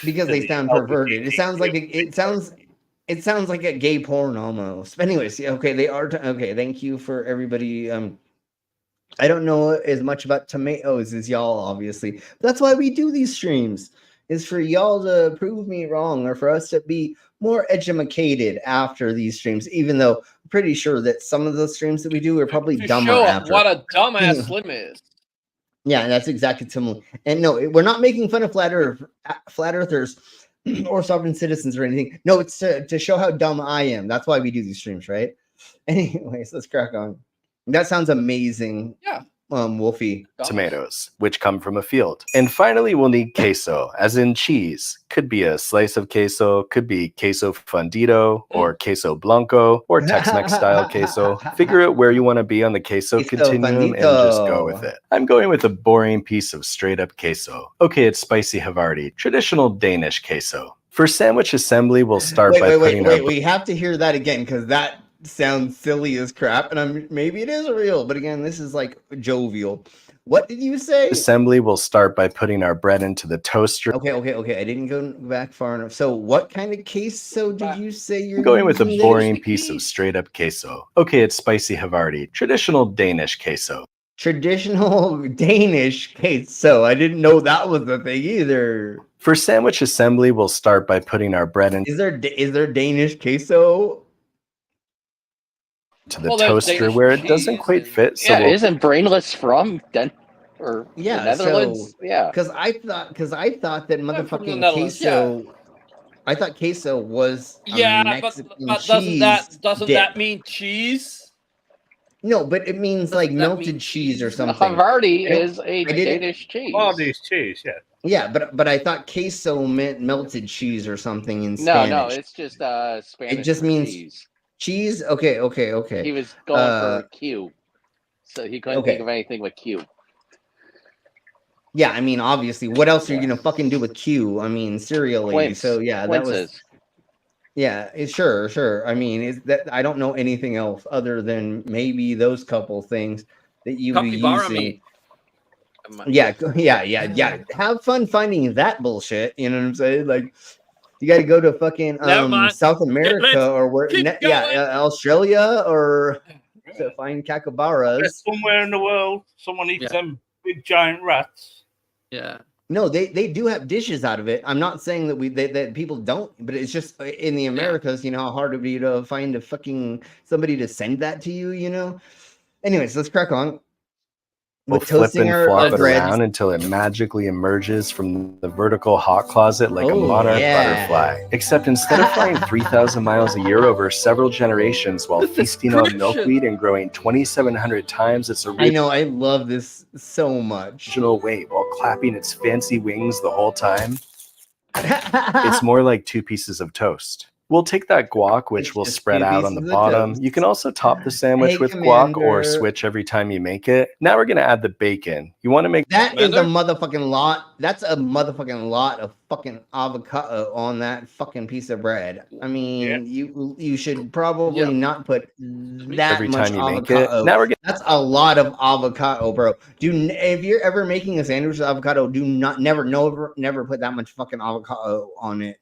because they sound perverted. It sounds like it sounds like a gay porn almost. But anyways, okay, they are okay. Thank you for everybody. I don't know as much about tomatoes as y'all, obviously. But that's why we do these streams, is for y'all to prove me wrong or for us to be more educated after these streams, even though I'm pretty sure that some of the streams that we do are probably dumber after. What a dumbass Slim is. Yeah, that's exactly similar. And no, we're not making fun of flat earthers or sovereign citizens or anything. No, it's to show how dumb I am. That's why we do these streams, right? Anyways, let's crack on. That sounds amazing. Yeah. Wolfie? Tomatoes, which come from a field. And finally, we'll need queso, as in cheese. Could be a slice of queso, could be queso fundido, or queso blanco, or Tex-Mex style queso. Figure out where you want to be on the queso continuum and just go with it. I'm going with a boring piece of straight up queso. Okay, it's spicy Havarti, traditional Danish queso. For sandwich assembly, we'll start by putting our... We have to hear that again, because that sounds silly as crap, and maybe it is real, but again, this is like jovial. What did you say? Assembly, we'll start by putting our bread into the toaster. Okay. I didn't go back far enough. So what kind of queso did you say you're I'm going with a using? boring piece of straight up queso. Okay, it's spicy Havarti, traditional Danish queso. Traditional Danish queso. I didn't know that was the thing either. For sandwich assembly, we'll start by putting our bread in... Is there Danish queso? To the toaster where it doesn't quite fit. So isn't Brainless from the Netherlands? Because I thought that motherfucking queso. I thought queso was Mexican but cheese doesn't dip. that mean cheese? No, but it means like melted cheese or something. Havarti is a Danish cheese. Havarti's cheese, yeah. Yeah, but I thought queso meant melted cheese or something in Spanish. No, it's just Spanish. It just means cheese. Cheese? Okay. He was going for Q. So he couldn't think of anything with Q. Yeah, I mean, obviously, what else are you gonna fucking do with Q? I mean, cereal lady. Quince. So yeah, that was. Yeah, sure. I mean, is that I don't know anything else other than maybe those couple things that you be using. Yeah. Have fun finding that bullshit. You know what I'm saying? Like, you got to go to fucking South America or where? Australia or to find capybaras. Somewhere in the world, someone eats them big giant rats. Yeah. No, they do have dishes out of it. I'm not saying that that people don't, but it's just in the Americas, you know how hard it would be to find somebody to send that to you, you know? Anyways, let's crack on. We'll flip and flop it around until it magically emerges from the vertical hot closet like a monarch butterfly. Except instead of flying 3,000 miles a year over several generations while feasting on milkweed and growing 2,700 times its I know, I love this so much. Original weight while clapping its fancy wings the whole time, it's more like two pieces of toast. We'll take that guac, which will spread out on the bottom. You can also top the sandwich with guac or switch every time you make it. Now we're going to add the bacon. You want to make that is a motherfucking lot. That's a motherfucking lot of fucking avocado on that fucking piece of bread. I mean, you should probably not put that every much time you avocado. make it. Now we're That's a lot of avocado, bro. If you're ever making a sandwich with avocado, never put that much fucking avocado on it.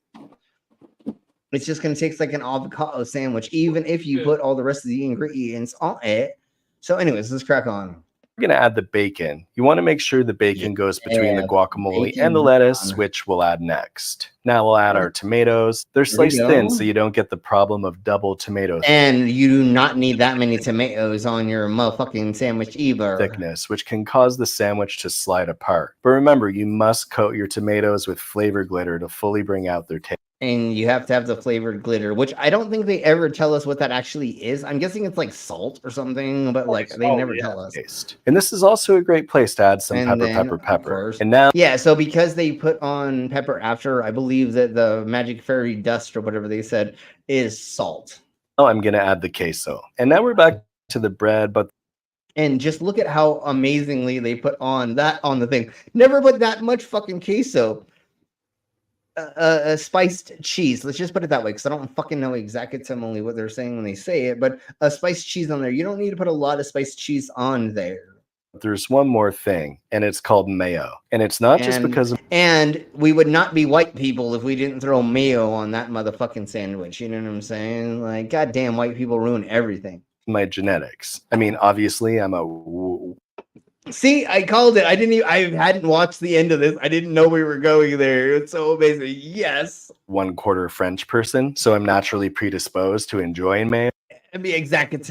It's just going to taste like an avocado sandwich, even if you put all the rest of the ingredients on it. So anyways, let's crack on. We're going to add the bacon. You want to make sure the bacon goes between the guacamole and the lettuce, which we'll add next. Now we'll add our tomatoes. They're sliced thin, so you don't get the problem of double tomatoes. And you do not need that many tomatoes on your motherfucking sandwich either. Thickness, which can cause the sandwich to slide apart. But remember, you must coat your tomatoes with flavor glitter to fully bring out their taste. And you have to have the flavored glitter, which I don't think they ever tell us what that actually is. I'm guessing it's like salt or something, but like they never tell us. And this is also a great place to add some pepper. And now, so because they put on pepper after, I believe that the magic fairy dust or whatever they said is salt. Oh, I'm gonna add the queso. And now we're back to the bread, and just look at how amazingly they put on the thing. Never put that much fucking queso. Spiced cheese. Let's just put it that way, because I don't fucking know exactly what they're saying when they say it. But a spiced cheese on there. You don't need to put a lot of spiced cheese on there. There's one more thing, and it's called mayo. And it's not just because of... And we would not be white people if we didn't throw mayo on that motherfucking sandwich. You know what I'm saying? Like, goddamn, white people ruin everything. My genetics. I mean, obviously, I'm a... See, I called it. I hadn't watched the end of this. I didn't know we were going there. It's so amazing. Yes. 1/4 French person, so I'm naturally predisposed to enjoying mayo. It'd be exactly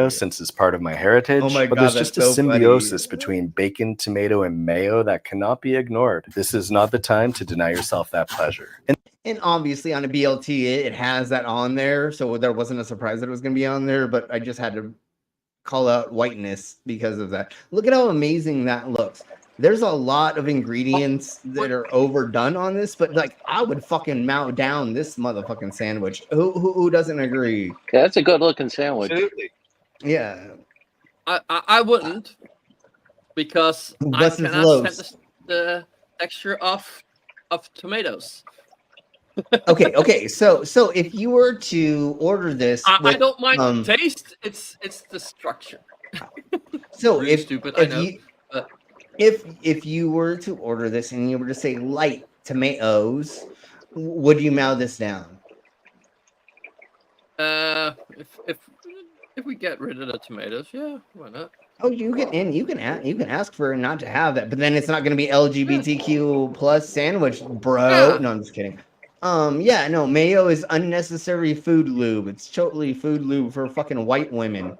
since it's part of my heritage. Oh my God, but there's just a so symbiosis funny. between bacon, tomato, and mayo that cannot be ignored. This is not the time to deny yourself that pleasure. And obviously on a BLT, it has that on there, so there wasn't a surprise that it was going to be on there, but I just had to call out whiteness because of that. Look at how amazing that looks. There's a lot of ingredients that are overdone on this, but like I would fucking mow down this motherfucking sandwich. Who doesn't agree? Yeah, that's a good looking sandwich. Absolutely. Yeah. I wouldn't, because I Bless his cannot loaves. stand the texture of tomatoes. Okay. So if you were to order this, I don't mind the taste. It's the structure. So Really stupid, I know. But if you were to order this and you were to say light tomatoes, would you mow this down? If we get rid of the tomatoes, yeah, why not? Oh, you can ask for it not to have that, but then it's not going to be LGBTQ plus sandwich, bro. Yeah. No, I'm just kidding. Yeah, no, mayo is unnecessary food lube. It's totally food lube for fucking white women.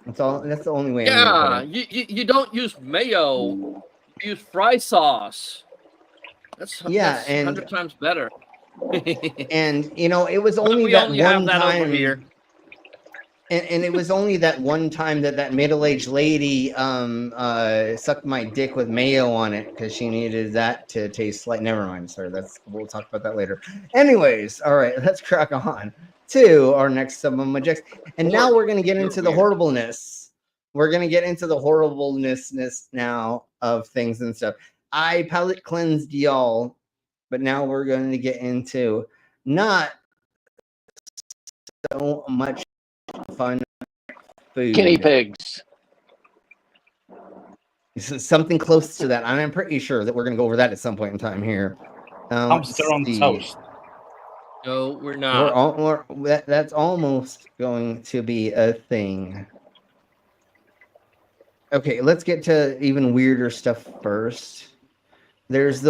That's the only way. I'm gonna put it. You don't use mayo. You use fry sauce. That's 100 times better. And it was only we that only one have that time over here. And it was only that one time that middle-aged lady sucked my dick with mayo on it because she needed that to taste like. Never mind, sir. We'll talk about that later. Anyways, all right, let's crack on to our next subject. And now we're gonna get into the horribleness. We're gonna get into the horribleness now of things and stuff. I palate cleansed y'all, but now we're going to get into not so much fun food. Guinea pigs. This is something close to that, and I'm pretty sure that we're going to go over that at some point in time here. Hamster on toast. No, we're not. That's almost going to be a thing. Okay, let's get to even weirder stuff first. There's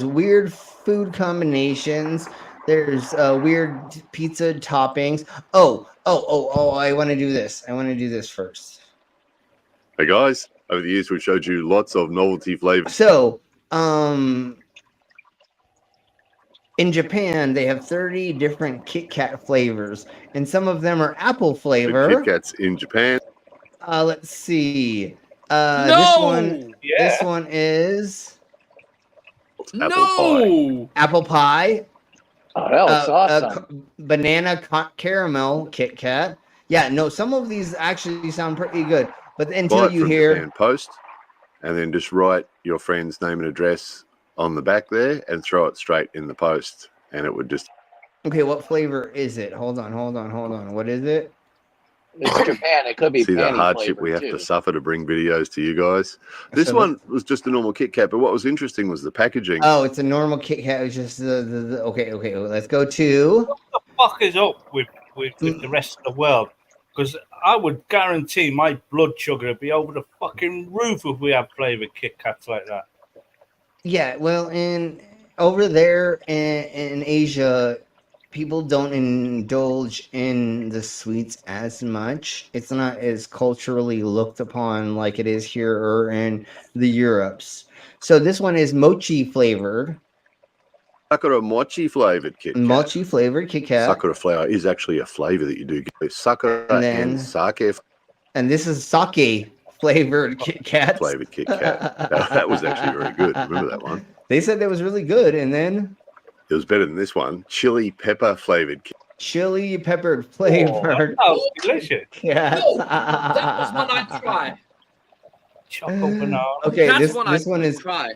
weird food combinations. There's weird pizza toppings. Oh! I want to do this. I want to do this first. Hey guys, over the years we've showed you lots of novelty flavors. So, in Japan, they have 30 different Kit Kat flavors, and some of them are apple flavor. The Kit Kats in Japan. Let's see. No! This one is apple pie. Oh, that looks awesome. Banana caramel Kit Kat. Yeah, no, some of these actually sound pretty good, but until you hear Japan Post, and then just write your friend's name and address on the back there and throw it straight in the post, and it would just. Okay, what flavor is it? Hold on. What is it? It's Japan. It could be. See the hardship we have to suffer to bring videos to you guys. This one was just a normal Kit Kat, but what was interesting was the packaging. Oh, it's a normal Kit Kat. It's just the okay. Let's go to. What the fuck is up with the rest of the world? Because I would guarantee my blood sugar would be over the fucking roof if we had flavored Kit Kats like that. Yeah, well, over there in Asia, people don't indulge in the sweets as much. It's not as culturally looked upon like it is here or in the Europes. So this one is mochi flavored. Sakura mochi flavored Kit Kat. Mochi flavored Kit Kat. Sakura flower is actually a flavor that you do get. Sakura and sake. And this is sake flavored Kit Kat. Flavored Kit Kat. That was actually very good. Remember that one? They said that was really good, and then it was better than this one. Chili pepper flavored. Chili peppered flavored. Oh, delicious. Yeah. No, that was one I tried. Choco banana. Okay, That's this one is try.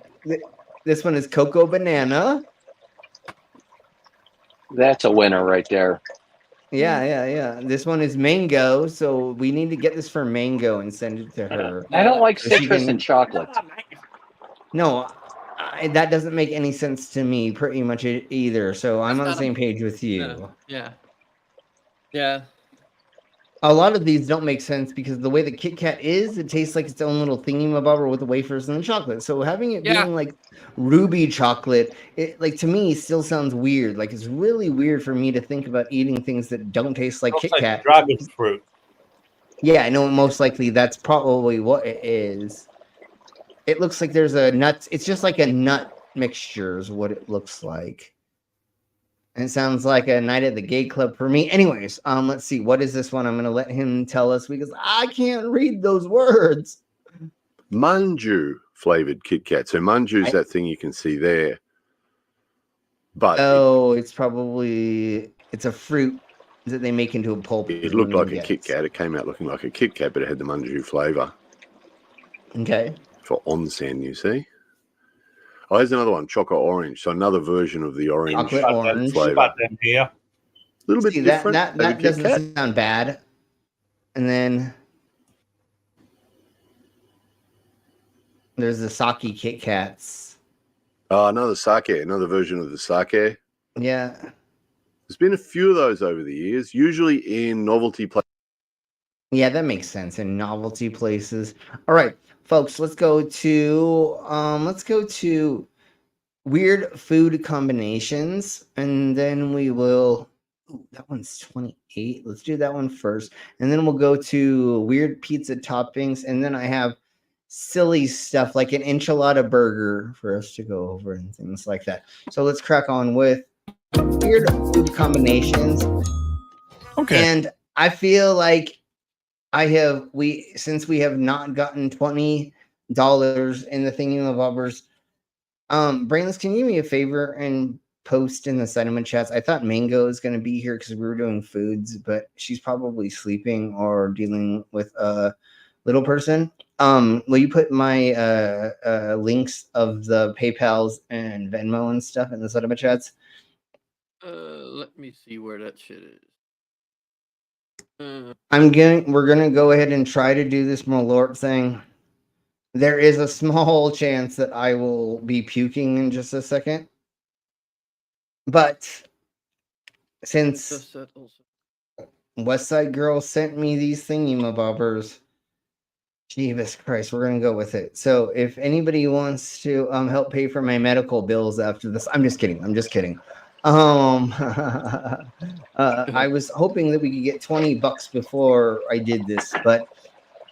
This one is cocoa banana. That's a winner right there. Yeah. This one is mango, so we need to get this for mango and send it to her. I don't like citrus and chocolate. No, that doesn't make any sense to me pretty much either, so I'm on the same page with you. Yeah. A lot of these don't make sense because the way the Kit Kat is, it tastes like its own little thingy-mabobber with the wafers and the chocolate. So having it being like ruby chocolate, it like to me still sounds weird. Like it's really weird for me to think about eating things that don't taste like Kit Kat. Dragon fruit. Yeah, I know most likely that's probably what it is. It looks like there's a nuts. It's just like a nut mixture is what it looks like. It sounds like a night at the gay club for me. Anyways, let's see. What is this one? I'm gonna let him tell us because I can't read those words. Manju flavored Kit Kat. So Manju is that thing you can see there. But it's a fruit that they make into a pulp. It looked like a Kit Kat. It came out looking like a Kit Kat, but it had the Manju flavour. Okay. For onsen, you see. Oh, there's another one, chocolate orange. So another version of the orange flavour. A little bit different. That doesn't sound bad. And then there's the sake Kit Kats. Oh, another version of the sake. Yeah. There's been a few of those over the years, usually in novelty places. Yeah, that makes sense, in novelty places. All right, folks, let's go to weird food combinations, and then we will. Ooh, that one's 28. Let's do that one first, and then we'll go to weird pizza toppings, and then I have silly stuff like an enchilada burger for us to go over and things like that. So let's crack on with weird food combinations. Okay. And I feel like since we have not gotten $20 in the thingy-ma-bobbers, Brainless, can you do me a favor and post in the sentiment chats? I thought Mango is going to be here because we were doing foods, but she's probably sleeping or dealing with a little person. Will you put my links of the PayPals and Venmo and stuff in the sentiment chats? Let me see where that shit is. We're gonna go ahead and try to do this Malort thing. There is a small chance that I will be puking in just a second. But since West Side Girl sent me these thingy-ma-bobbers, Jesus Christ, we're gonna go with it. So if anybody wants to help pay for my medical bills after this, I'm just kidding. I was hoping that we could get $20 before I did this, but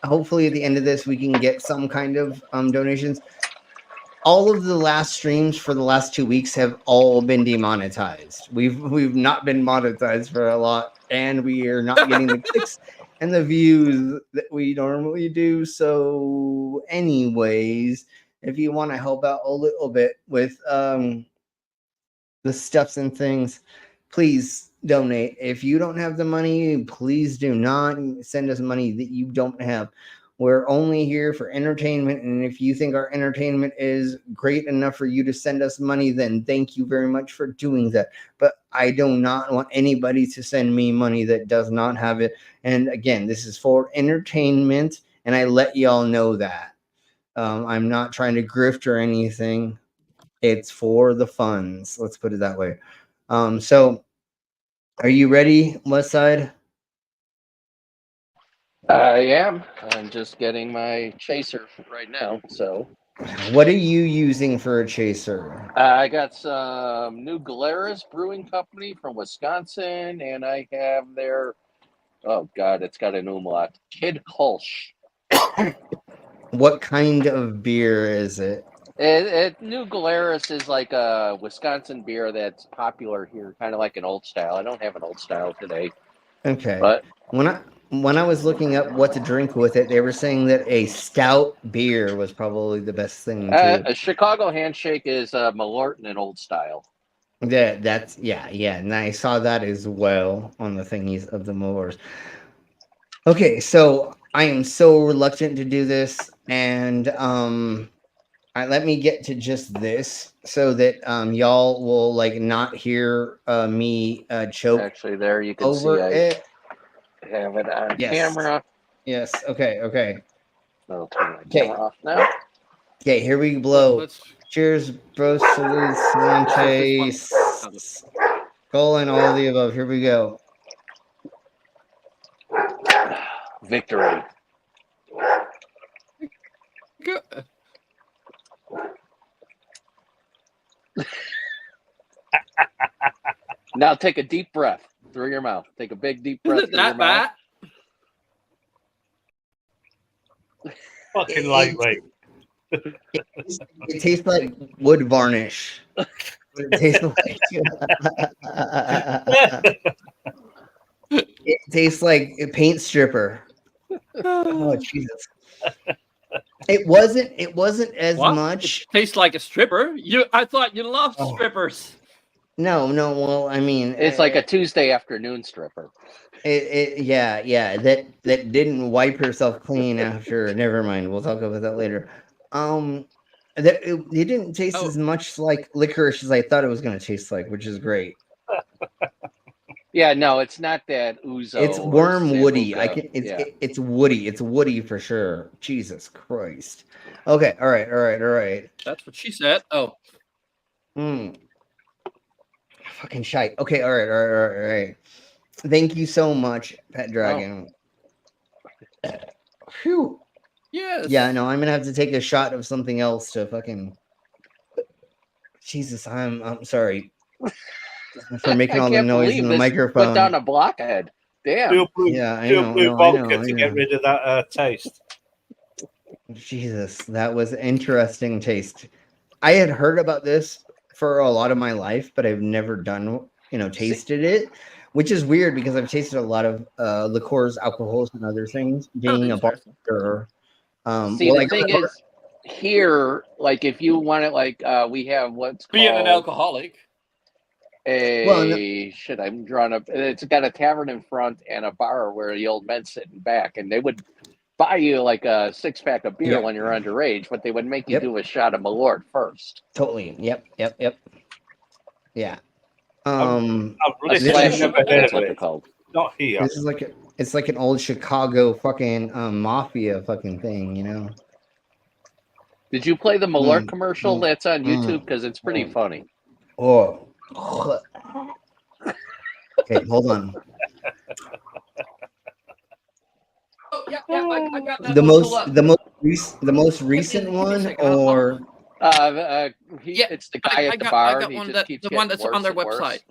hopefully at the end of this we can get some kind of donations. All of the last streams for the last 2 weeks have all been demonetized. We've not been monetized for a lot, and we are not getting the clicks and the views that we normally do. So anyways, if you want to help out a little bit with the stuffs and things, please donate. If you don't have the money, please do not send us money that you don't have. We're only here for entertainment, and if you think our entertainment is great enough for you to send us money, then thank you very much for doing that. But I do not want anybody to send me money that does not have it. And again, this is for entertainment, and I let y'all know that. I'm not trying to grift or anything. It's for the funds. Let's put it that way. So are you ready, West Side? I am. I'm just getting my chaser right now. So, what are you using for a chaser? I got some New Glarus Brewing Company from Wisconsin, and I have their, oh God, it's got an umlaut, Kid Kolsch. What kind of beer is it? New Glarus is like a Wisconsin beer that's popular here, kind of like an old style. I don't have an old style today. Okay. But when I was looking up what to drink with it, they were saying that a stout beer was probably the best thing to. A Chicago Handshake is Malort in an old style. Yeah, and I saw that as well on the thingies of the mowers. Okay, so I am so reluctant to do this, and let me get to just this so that y'all will like not hear me choke. Actually, there you can over see it. I have it on camera. Yes. Okay. I'll turn my camera off now. Okay, here we blow. Cheers, bros, salutes, chase, colon, all of the above. Here we go. Victory. Now take a deep breath through your mouth. Take a big deep breath through your mouth. Fucking lightweight. It tastes like wood varnish. It tastes like it tastes like a paint stripper. Oh Jesus! It wasn't as What? much. It tastes like a stripper. I thought you loved strippers. No. Well, I mean, It's like a Tuesday afternoon stripper. Yeah. That didn't wipe herself clean after. Never mind. We'll talk about that later. It didn't taste as much like licorice as I thought it was going to taste like, which is great. Yeah, no, it's not that ouzo. It's worm woody. Sambuca. It's woody. It's woody for sure. Jesus Christ. Okay. All right. That's what she said. Oh. Fucking shite. Okay. All right. Thank you so much, Pet Dragon. Phew. Yes. Yeah, no, I'm gonna have to take a shot of something else to fucking. Jesus, I'm sorry for making all the noise in the microphone. Put down a blockhead. Damn. I know. Vodka to get rid of that taste. Jesus, that was interesting taste. I had heard about this for a lot of my life, but I've never done, tasted it, which is weird because I've tasted a lot of liqueurs, alcohols, and other things. Being a bartender. The thing is, here, like if you want it, like we have what's called being an alcoholic. I'm drawing up. It's got a tavern in front and a bar where the old men sit in back, and they would buy you like a 6-pack of beer when you're underage, but they would make you do a shot of Malort first. Totally. Yep. Yeah. That's what they're called. Not here. This is it's like an old Chicago fucking mafia fucking thing, Did you play the Malort commercial that's on YouTube? Because it's pretty funny. Oh. Okay, hold on. I got that. The most recent one, or it's the guy at the bar. I got one the one that's on their website.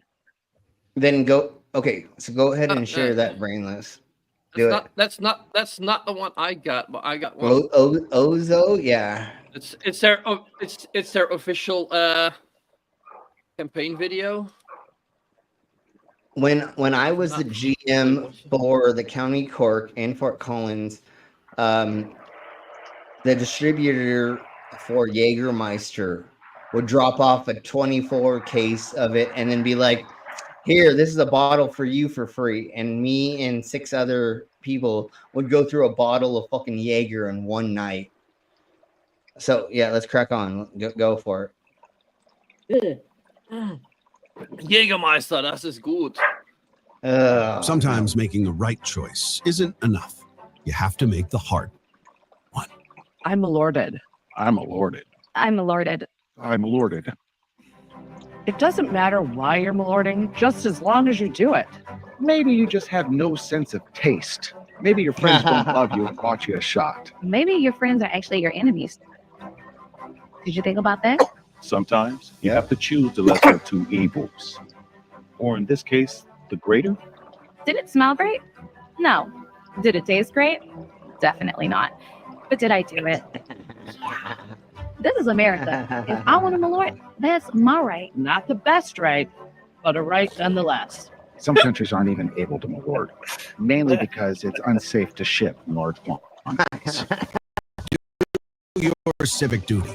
Then go. Okay, so go ahead and share that, Brainless. That's not the one I got, but I got one. Ozo, yeah. It's their official campaign video. When I was the GM for the County Cork and Fort Collins, the distributor for Jägermeister would drop off a 24 case of it and then be like, here, this is a bottle for you for free. And me and 6 other people would go through a bottle of fucking Jaeger in one night. So yeah, let's crack on. Go for it. Jägermeister, das ist gut. Sometimes making the right choice isn't enough. You have to make the hard one. I'm Malorted. I'm Malorted. I'm Malorted. I'm Malorted. It doesn't matter why you're Malorting, just as long as you do it. Maybe you just have no sense of taste. Maybe your friends don't love you and bought you a shot. Maybe your friends are actually your enemies. Did you think about that? Sometimes you have to choose the lesser of two evils. Or in this case, the greater. Did it smell great? No. Did it taste great? Definitely not. But did I do it? This is America. If I want a Malort, that's my right. Not the best right, but a right nonetheless. Some countries aren't even able to Malort, mainly because it's unsafe to ship large quantities. Do your civic duty.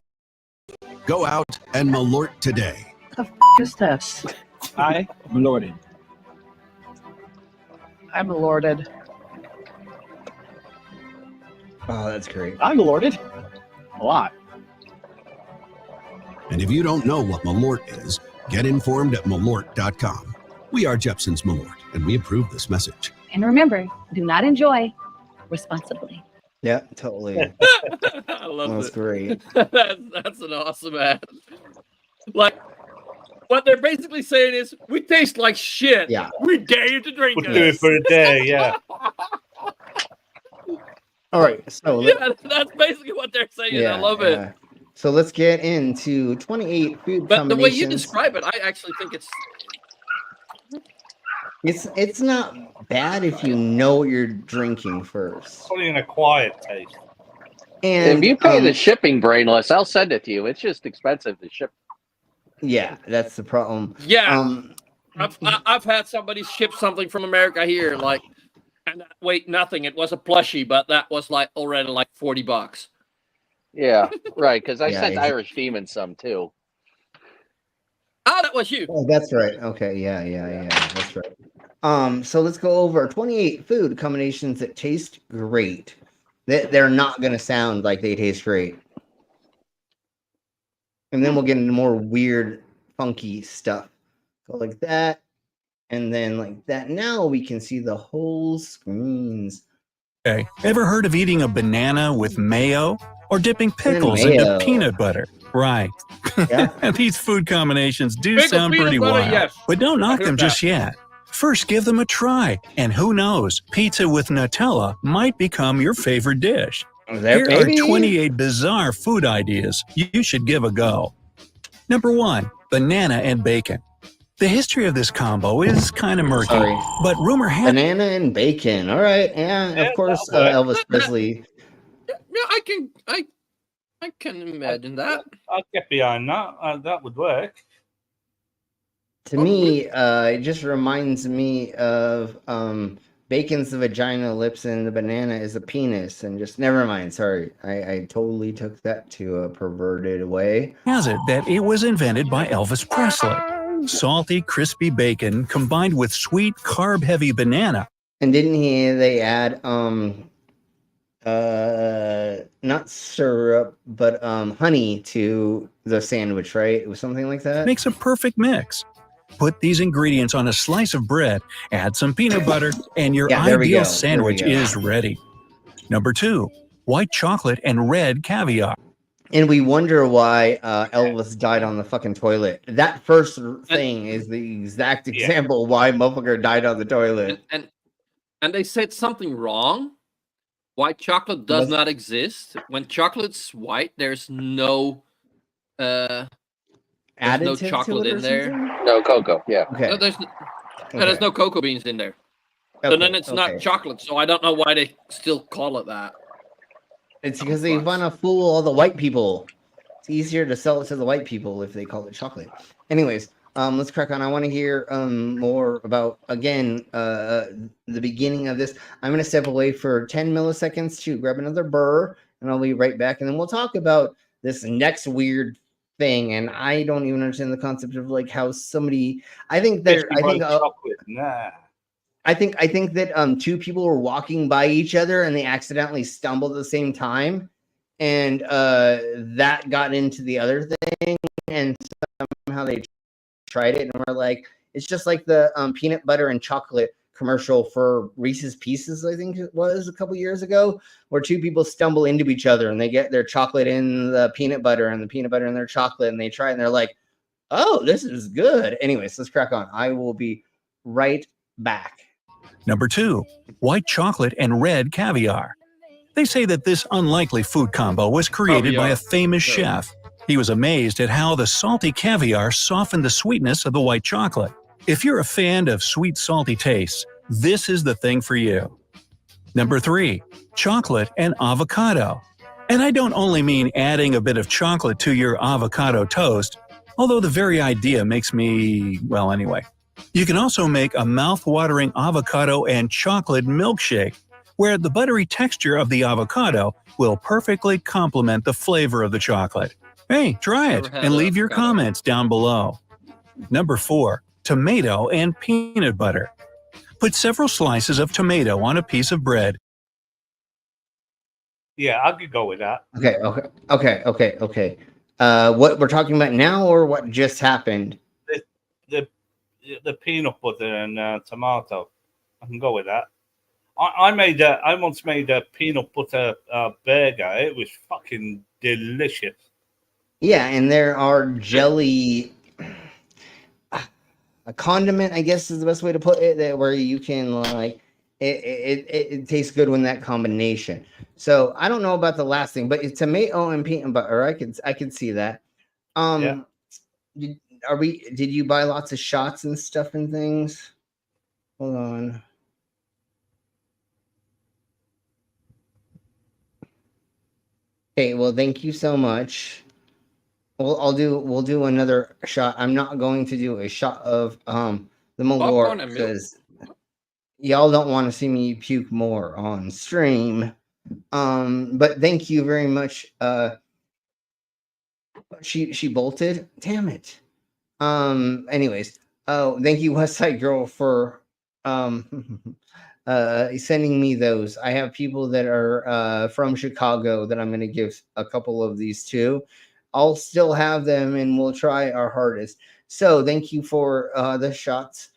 Go out and Malort today. The f is this? I Malorted. I'm Malorted. Oh, that's great. I'm Malorted. A lot. And if you don't know what Malort is, get informed at Malort.com. We are Jepson's Malort, and we approve this message. And remember, do not enjoy responsibly. Yeah, totally. I love it. That's great. That's an awesome ad. Like, what they're basically saying is, we taste like shit. Yeah. We dare you to drink We'll do it for a day, yeah. All right, so that's basically what they're saying. I love it. So let's get into 28 food But combinations. the way you describe it, I actually think it's not bad if you know what you're drinking first. Only an acquired taste. And if you pay the shipping, Brainless, I'll send it to you. It's just expensive to ship. Yeah, that's the problem. Yeah, I've had somebody ship something from America here, like, and wait, nothing. It was a plushie, but that was like already like $40. Yeah, right. Because I Yeah, sent Irish Demon some too. Oh, that was you. Oh, that's right. Okay, yeah, that's right. So let's go over 28 food combinations that taste great. They're not gonna sound like they taste great. And then we'll get into more weird, funky stuff. Go like that, and then like that. Now we can see the whole screens. Okay. Ever heard of eating a banana with mayo? Or dipping pickles mayo. into peanut butter? Right. Yeah. These food combinations do Pickle sound peanut pretty butter, wild. yes. But don't knock heard them just yet. First, give them a try. And who knows, pizza with Nutella might become your favorite dish. Here are 28 bizarre food ideas you should give a go. Number 1. Banana and bacon. The history of this combo is kind of murky, but rumor has banana and bacon. All right, yeah, of course, Elvis Presley. Yeah, I can imagine that. I'd get behind that. That would work. To me, it just reminds me of bacon's the vagina, lips, and the banana is a penis. And just never mind. Sorry, I totally took that to a perverted way. Has it that it was invented by Elvis Presley. Salty, crispy bacon combined with sweet, carb-heavy banana. And didn't they add not syrup, but honey to the sandwich, right? It was something like that. Makes a perfect mix. Put these ingredients on a slice of bread, add some peanut butter, and your ideal sandwich is ready. Number 2, white chocolate and red caviar. And we wonder why Elvis died on the fucking toilet. That first thing is the exact example why motherfucker died on the toilet. And they said something wrong. White chocolate does not exist. When chocolate's white, there's no no chocolate in there. No cocoa. Yeah. Okay. No, there's no cocoa beans in there. So then it's not chocolate. So I don't know why they still call it that. It's because they want to fool all the white people. It's easier to sell it to the white people if they call it chocolate. Anyways, let's crack on. I want to hear more about, again, the beginning of this. I'm going to step away for 10 milliseconds to grab another burr, and I'll be right back. And then we'll talk about this next weird thing. And I don't even understand the concept of like how somebody. I think that two people were walking by each other and they accidentally stumbled at the same time, and that got into the other thing, and somehow they tried it and we're like, it's just like the peanut butter and chocolate commercial for Reese's Pieces, I think it was a couple years ago, where two people stumble into each other and they get their chocolate in the peanut butter and the peanut butter in their chocolate, and they try it and they're like, oh, this is good. Anyways, let's crack on. I will be right back. Number 2, white chocolate and red caviar. They say that this unlikely food combo was created by a famous chef. He was amazed at how the salty caviar softened the sweetness of the white chocolate. If you're a fan of sweet, salty tastes, this is the thing for you. Number 3, chocolate and avocado. And I don't only mean adding a bit of chocolate to your avocado toast, although the very idea makes me, well, anyway. You can also make a mouth-watering avocado and chocolate milkshake, where the buttery texture of the avocado will perfectly complement the flavor of the chocolate. Hey, try it and leave your comments down below. Number 4, tomato and peanut butter. Put several slices of tomato on a piece of bread. Yeah, I could go with that. Okay. What we're talking about now, or what just happened? The peanut butter and tomato. I can go with that. I once made a peanut butter burger. It was fucking delicious. Yeah, and there are jelly, a condiment, I guess is the best way to put it, that where you can like it tastes good when that combination. So I don't know about the last thing, but it's tomato and peanut butter. I could see that. Did you buy lots of shots and stuff and things? Hold on. Okay, well, thank you so much. We'll do another shot. I'm not going to do a shot of the Malort because y'all don't want to see me puke more on stream. But thank you very much. She bolted. Damn it. Anyways, thank you, West Side Girl, for sending me those. I have people that are from Chicago that I'm going to give a couple of these to. I'll still have them, and we'll try our hardest. So thank you for the shots,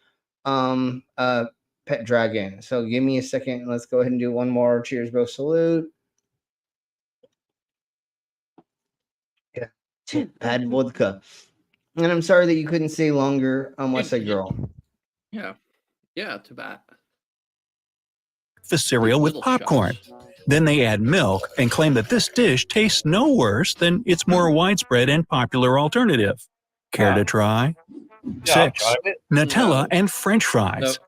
Pet Dragon. So give me a second. Let's go ahead and do one more. Cheers, bro. Salute. Yeah, bad vodka. And I'm sorry that you couldn't stay longer on West Side Girl. Yeah. Yeah, too bad. The cereal with popcorn. Then they add milk and claim that this dish tastes no worse than its more widespread and popular alternative. Care to try? Yeah, 6. Nutella and French fries.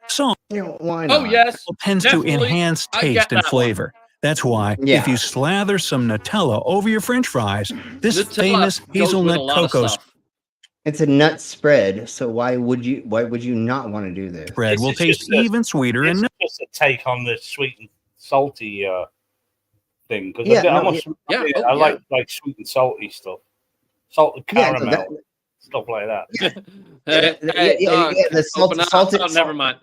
Salt why not? Tends to enhance taste and flavor. That's why if you slather some Nutella over your French fries, this famous hazelnut cocoa it's a nut spread, so why would you not want to do this? Spread will taste even sweeter and just a take on the sweet and salty thing because I like sweet and salty stuff, salted caramel, stuff like that. Salted. Never mind.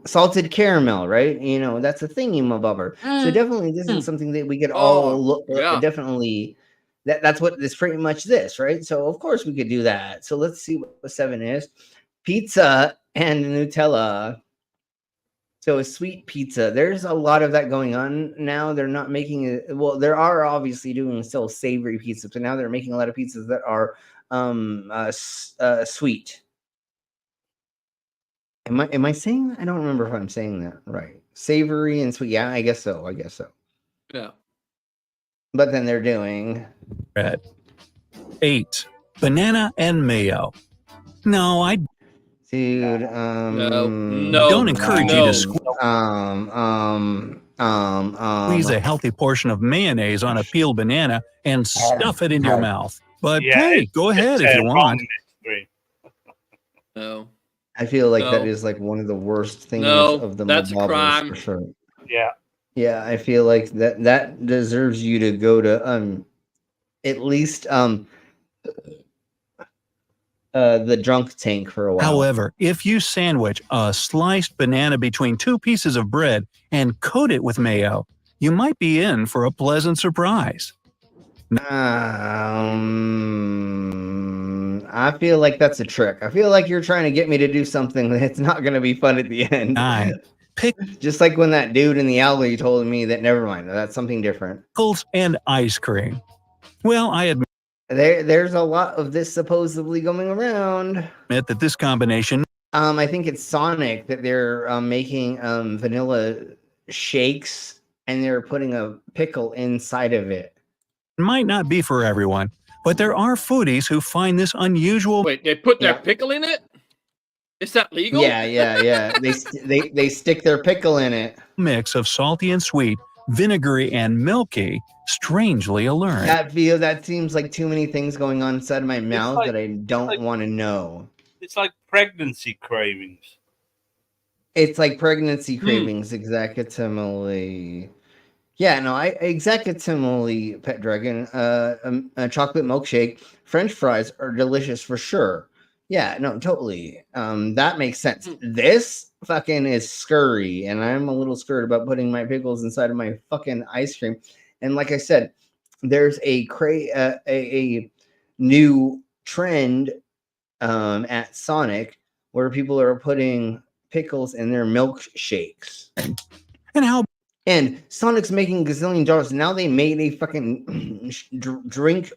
Salted caramel, right? You know, that's a thingy-mabobber. So definitely, this is something that we could all look. Definitely, that's what this pretty much this, right? So of course we could do that. So let's see what 7 is. Pizza and Nutella. So a sweet pizza. There's a lot of that going on now. They're not making it. Well, there are obviously doing still savory pizzas, but now they're making a lot of pizzas that are sweet. Am I saying that? I don't remember if I'm saying that right. Savory and sweet. Yeah, I guess so. Yeah. But then they're doing bread. 8. Banana and mayo. No, I dude. Don't encourage you to squeeze a healthy portion of mayonnaise on a peeled banana and stuff it in your mouth. But hey, go ahead if you want. No. I feel like that is like one of the worst things of the that's a crime. for sure. Yeah. Yeah, I feel like that deserves you to go to at least the drunk tank for a while. However, if you sandwich a sliced banana between 2 pieces of bread and coat it with mayo, you might be in for a pleasant surprise. I feel like that's a trick. I feel like you're trying to get me to do something that's not going to be fun at the end. 9. Just like when that dude in the alley told me that, never mind, that's something different. Pickles and ice cream. Well, I admit there's a lot of this supposedly going around. That this combination. I think it's Sonic that they're making vanilla shakes and they're putting a pickle inside of it. Might not be for everyone, but there are foodies who find this unusual. Wait, they put their pickle in it? Is that legal? Yeah. They stick their pickle in it. Mix of salty and sweet, vinegary and milky, strangely alluring. That seems like too many things going on inside of my mouth that I don't want to know. It's like pregnancy cravings. It's like pregnancy cravings, exactly. Yeah, no, exactly, Pet Dragon. A chocolate milkshake, French fries are delicious for sure. Yeah, no, totally. That makes sense. This fucking is scurry, and I'm a little scared about putting my pickles inside of my fucking ice cream. And like I said, there's a new trend at Sonic where people are putting pickles in their milkshakes. And Sonic's making gazillion dollars. Now they made a fucking drink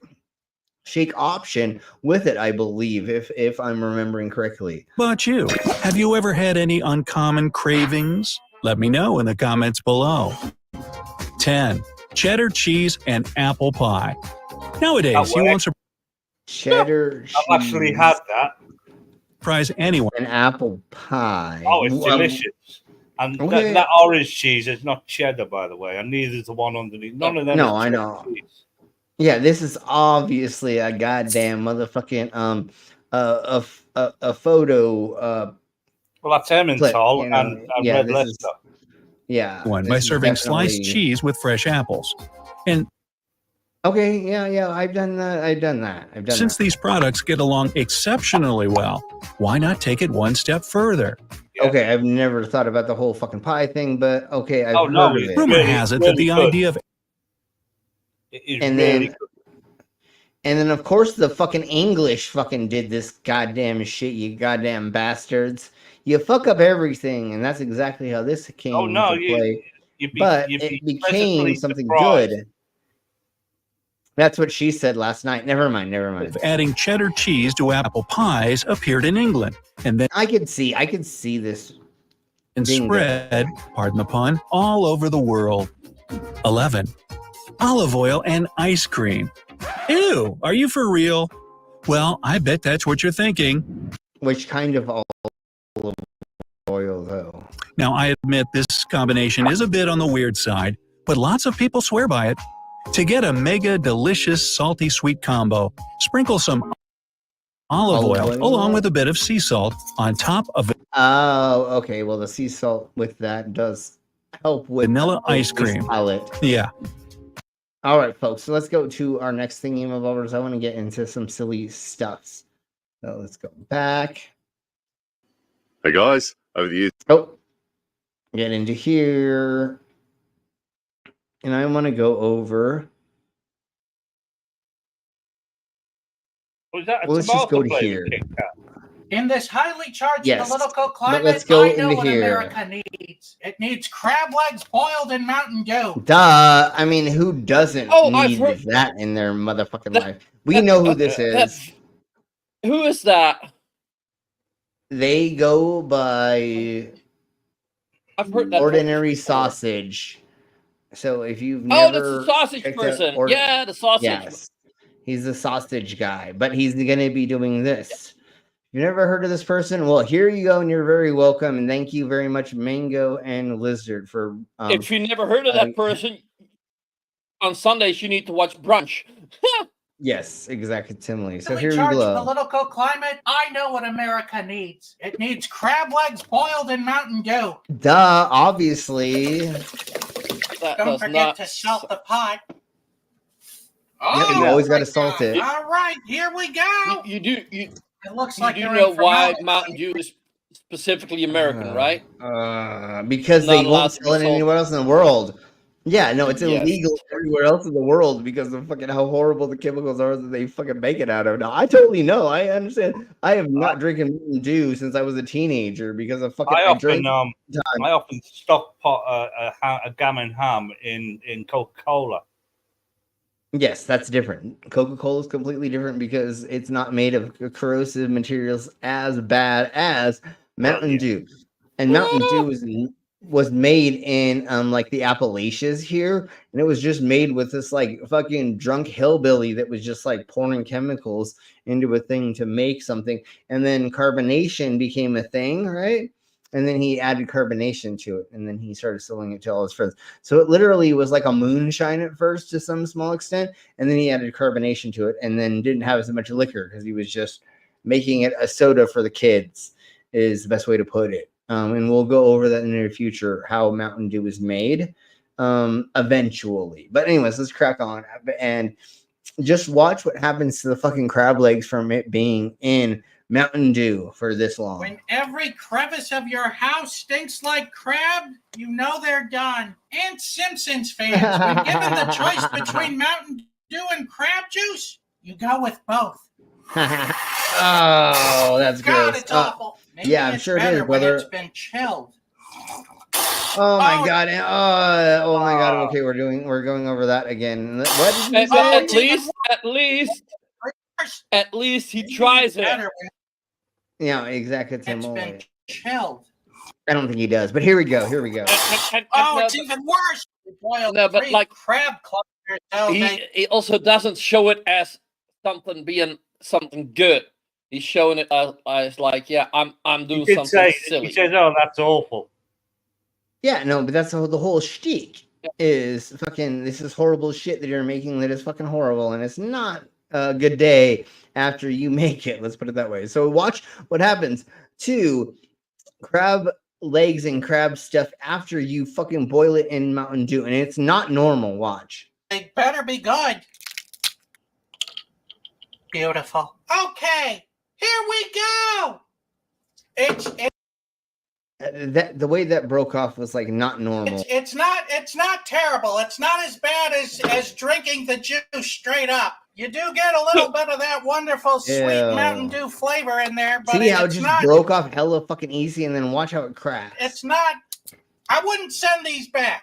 shake option with it, I believe, if I'm remembering correctly. But have you ever had any uncommon cravings? Let me know in the comments below. 10. Cheddar cheese and apple pie. Nowadays, you want some cheddar cheese. I've actually had that. Surprise anyone. An apple pie. Oh, it's delicious. And that orange cheese is not cheddar, by the way, and neither is the one underneath. None of them. No, I know. Cheese. Yeah, this is obviously a goddamn motherfucking a photo Well, that's Emmental clip, you know. and Yeah, Red this is Leicester. yeah. By This is serving sliced definitely cheese with fresh apples. And okay. Yeah. I've done that. since these products get along exceptionally well, why not take it one step further? Okay, I've never thought about the whole fucking pie thing, but okay, I've Oh, no, heard of it's it. Rumor has it that the idea of It is And really then and then of course the fucking English fucking did this goddamn shit, you goddamn bastards. You fuck up everything, and that's exactly how this came to play. But it became something good. That's what she said last night. Never mind. adding cheddar cheese to apple pies appeared in England, and then I could see this and spread, pardon the pun, all over the world. 11. Olive oil and ice cream. Ew, are you for real? Well, I bet that's what you're thinking. Which kind of olive oil, though? Now, I admit this combination is a bit on the weird side, but lots of people swear by it. To get a mega delicious salty sweet combo, sprinkle some olive oil along with a bit of sea salt on top of Oh, okay. Well, the sea salt with that does help with vanilla ice cream. Palate. Yeah. All right, folks. So let's go to our next thingy over. I want to get into some silly stuffs. So let's go back. Hey guys, over the years. Oh, get into here, and I want to go over. Was that Well, let's just go to here. In this highly charged Yes, political but climate, let's go I know into what here. America needs. It needs crab legs boiled in Mountain Dew. Duh. I mean, who doesn't I've need heard- that in their motherfucking life? We know who this is. Who is that? They go by I've heard that. ordinary sausage. So if you've Oh, never that's the sausage checked out person. Ord- Yeah, the sausage. Yes, he's the sausage guy, but he's going to be doing this. You never heard of this person? Well, here you go, and you're very welcome. And thank you very much, Mango and Lizard, for. If you never heard of that person, on Sundays you need to watch Brunch. Yes, exactly, Timley. So Highly here we charged go. political climate, I know what America needs. It needs crab legs boiled in Mountain Dew. Duh, obviously. Don't forget to salt the pot. Yeah, you always got to salt it. All right, here we go. You do. It looks You like do you're know in for why Mountain Mountain Dew is specifically American, right? Because Not they allowed won't to be sell it sold. anywhere else in the world. Yeah, no, it's Yes. illegal everywhere else in the world because of fucking how horrible the chemicals are that they fucking make it out of. Now, I totally know. I understand. I have not drinking Mountain Dew since I was a teenager because of fucking. I drank often stockpot a gammon ham in Coca-Cola. Yes, that's different. Coca-Cola is completely different because it's not made of corrosive materials as bad as Mountain Dew. And Mountain Dew was made in like the Appalachians here, and it was just made with this like fucking drunk hillbilly that was just like pouring chemicals into a thing to make something, and then carbonation became a thing, right? And then he added carbonation to it, and then he started selling it to all his friends. So it literally was like a moonshine at first to some small extent, and then he added carbonation to it, and then didn't have as much liquor because he was just making it a soda for the kids, is the best way to put it. And we'll go over that in the near future, how Mountain Dew is made eventually. But anyways, let's crack on and just watch what happens to the fucking crab legs from it being in Mountain Dew for this long. When every crevice of your house stinks like crab, you know they're done. And Simpsons fans, when given the choice between Mountain Dew and crab juice, you go with both. Oh, that's God, gross. it's awful. Maybe Yeah, I'm it's sure it better is, when brother. it's been chilled. Oh my god! Oh my god! Okay, we're going over that again. What did you say? At least he tries it. Yeah, exactly. Tim It's been Molloy. chilled. I don't think he does, but here we go. Oh, it's even worse. Boiled No, but three like crab clusters. So he also doesn't show it as something being something good. He's showing it as like, yeah, I'm doing something silly. He says, "Oh, that's awful." Yeah, no, but that's the whole shtick. is fucking, this is horrible shit that you're making that is fucking horrible, and it's not a good day after you make it. Let's put it that way. So watch what happens to crab legs and crab stuff after you fucking boil it in Mountain Dew, and it's not normal. Watch. It better be good. Beautiful. Okay, here we go. It's That the way that broke off was like not normal. it's not terrible. It's not as bad as drinking the juice straight up. You do get a little bit of that wonderful sweet Mountain Dew flavor in there, but See how it it's just not, broke off hella fucking easy, and then watch how it cracks. it's not. I wouldn't send these back.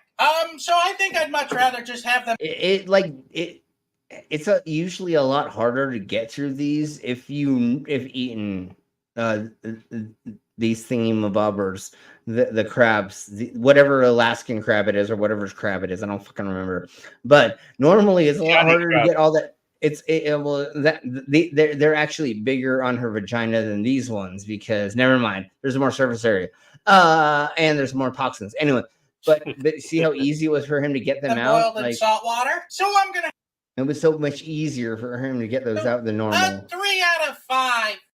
So I think I'd much rather just have them. It's usually a lot harder to get through these if eaten these thingamabobbers, the crabs, whatever Alaskan crab it is or whatever's crab it is. I don't fucking remember. But normally it's a lot harder to get all that. They're actually bigger on her vagina than these ones because never mind. There's more surface area. And there's more toxins. Anyway, but see how easy it was for him to get them out? Boiled in salt water. So I'm gonna. It was so much easier for him to get those out than normal. 3 out of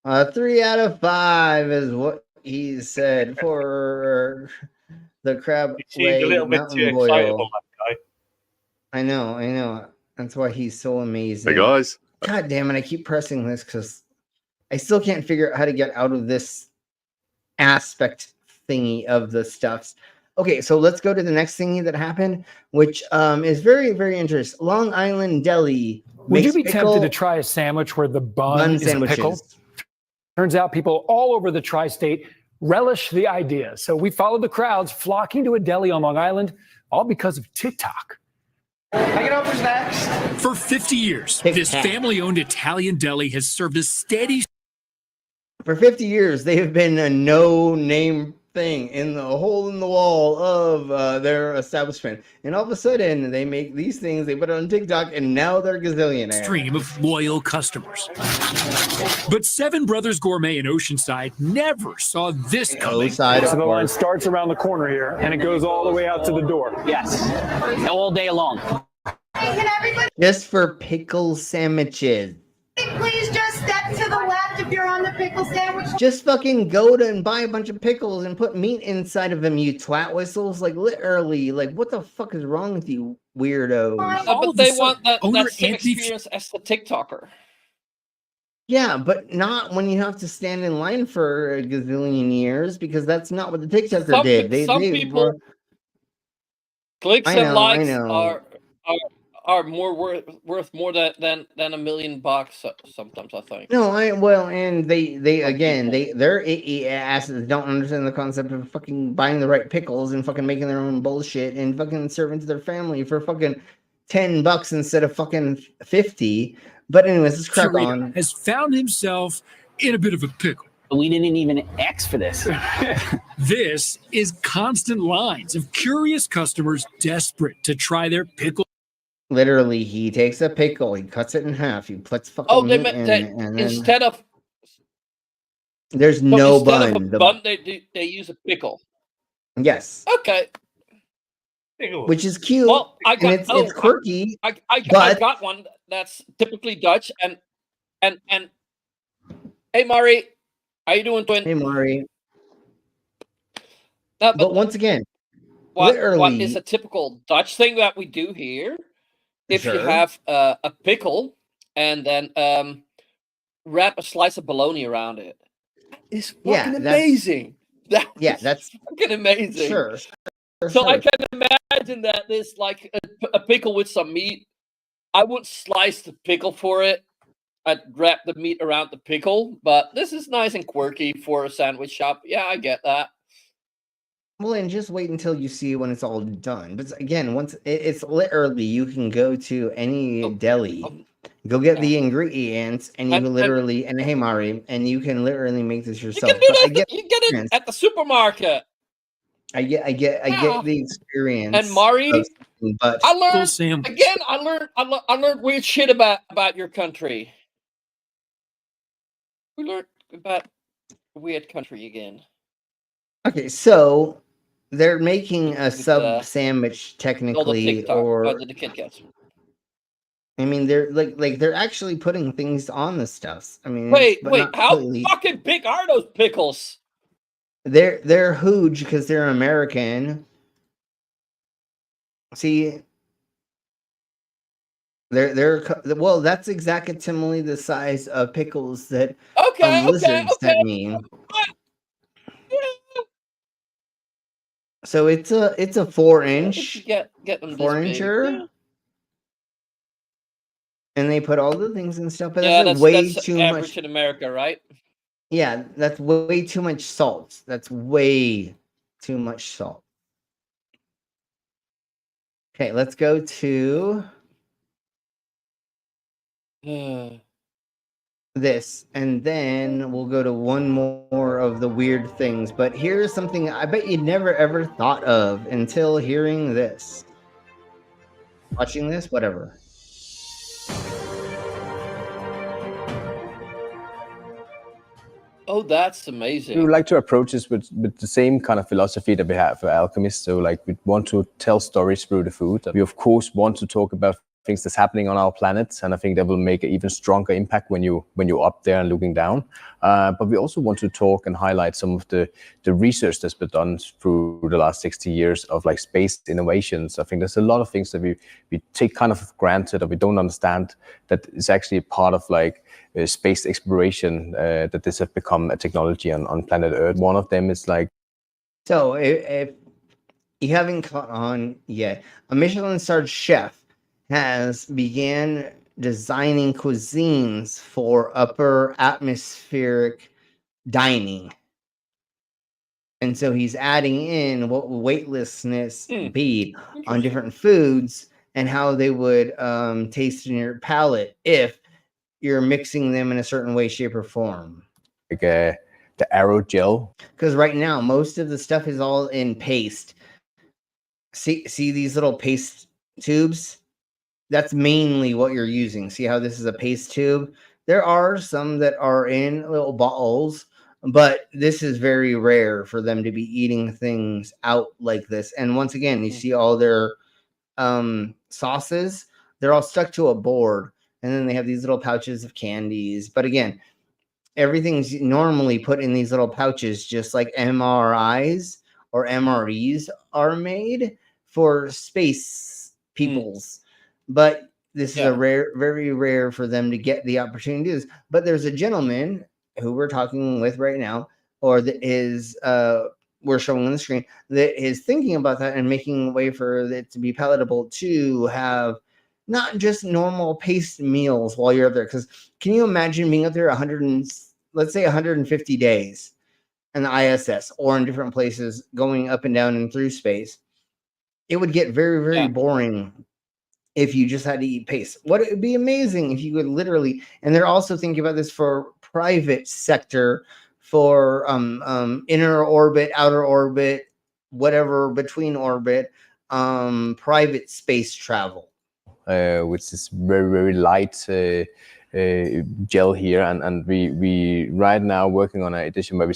5. 3 out of 5 is what he said for the crab leg mountain boil. I know. That's why he's so amazing. Hey guys. God damn it! I keep pressing this because I still can't figure out how to get out of this aspect thingy of the stuffs. Okay, so let's go to the next thingy that happened, which is very, very interesting. Long Island Deli. Would you be tempted to try a sandwich where the bun is a pickle? Turns out people all over the tri-state relish the idea. So we followed the crowds flocking to a deli on Long Island, all because of TikTok. I get over next. For 50 years, this family-owned Italian deli has served a steady. For 50 years, they have been a no-name thing in the hole in the wall of their establishment, and all of a sudden they make these things, they put it on TikTok, and now they're gazillionaires. Stream of loyal customers. But Seven Brothers Gourmet in Oceanside never saw this coming. So the line starts around the corner here, and it goes all the way out to the door. Yes, all day long. Can everybody just for pickle sandwiches? Please just step to the left if you're on the pickle sandwich. Just fucking go to and buy a bunch of pickles and put meat inside of them, you twat whistles. Like, literally, like, what the fuck is wrong with you weirdos? But they want that same experience as the TikToker. Yeah, but not when you have to stand in line for a gazillion years, because that's not what the TikToker did. Some people clicks and likes are more worth more than $1 million sometimes, I think. No, and their asses don't understand the concept of fucking buying the right pickles and fucking making their own bullshit and fucking serving to their family for fucking $10 instead of fucking 50. But anyways, let's crack on. Has found himself in a bit of a pickle. We didn't even ask for this. This is constant lines of curious customers desperate to try their pickle. Literally, he takes a pickle, he cuts it in half, he puts fucking meat in it, and instead of there's no bun. Of a bun, they use a pickle. Yes. Okay. Which is cute. Well, it's quirky. I got one that's typically Dutch, and hey Mari, how you doing, twin? Hey Mari. But once again, what literally, is a typical Dutch thing that we do here? If you have a pickle and then wrap a slice of bologna around it, it's fucking amazing. That's fucking amazing. Sure. So I can imagine that this like a pickle with some meat. I would slice the pickle for it. I'd wrap the meat around the pickle, but this is nice and quirky for a sandwich shop. Yeah, I get that. Well, and just wait until you see when it's all done. But again, once it's literally, you can go to any deli, go get the ingredients, and you literally, and hey Mari, and you can literally make this yourself. You get it at the supermarket. I get the experience. And Mari, but I learned again. I learned weird shit about your country. We learned about a weird country again. Okay, so They're making a sub sandwich all the technically, TikTok, or the Kit Kats. I mean, they're like they're actually putting things on the stuffs. I mean, Wait, but not how completely. fucking big are those pickles? They're huge because they're American. See, they're well. That's exactly the size of pickles that lizards sent me. So it's a 4-inch, Get them 4-incher, and they put all the things and stuff. But that's way too average much in America, right? Yeah, that's way too much salt. That's way too much salt. Okay, let's go to this, and then we'll go to one more of the weird things. But here's something I bet you'd never ever thought of until hearing this. Watching this, whatever. Oh, that's amazing. We would like to approach this with the same kind of philosophy that we have for alchemists. So like we want to tell stories through the food. We of course want to talk about things that's happening on our planet, and I think that will make an even stronger impact when you're up there and looking down. But we also want to talk and highlight some of the research that's been done through the last 60 years of like space innovations. I think there's a lot of things that we take kind of for granted, or we don't understand, that is actually a part of like space exploration, that this has become a technology on planet Earth. One of them is like, so if you haven't caught on yet, a Michelin-starred chef has began designing cuisines for upper atmospheric dining. And so he's adding in what weightlessness be on different foods and how they would taste in your palate if you're mixing them in a certain way, shape, or form. Like the aerogel. Because right now, most of the stuff is all in paste. See these little paste tubes? That's mainly what you're using. See how this is a paste tube? There are some that are in little bottles, but this is very rare for them to be eating things out like this. And once again, you see all their sauces, they're all stuck to a board. And then they have these little pouches of candies. But again, everything's normally put in these little pouches, just like MRIs or MREs are made for space peoples. But this is a very rare for them to get the opportunity to do this. But there's a gentleman who we're talking with right now, or that is we're showing on the screen, that is thinking about that and making a way for it to be palatable to have not just normal paste meals while you're up there. Because can you imagine being up there 150 days in the ISS or in different places, going up and down and through space? It would get very boring if you just had to eat paste. What it would be amazing if you could literally, and they're also thinking about this for private sector, for inner orbit, outer orbit, whatever between orbit, private space travel. Which is very light gel here, and we right now working on an edition where we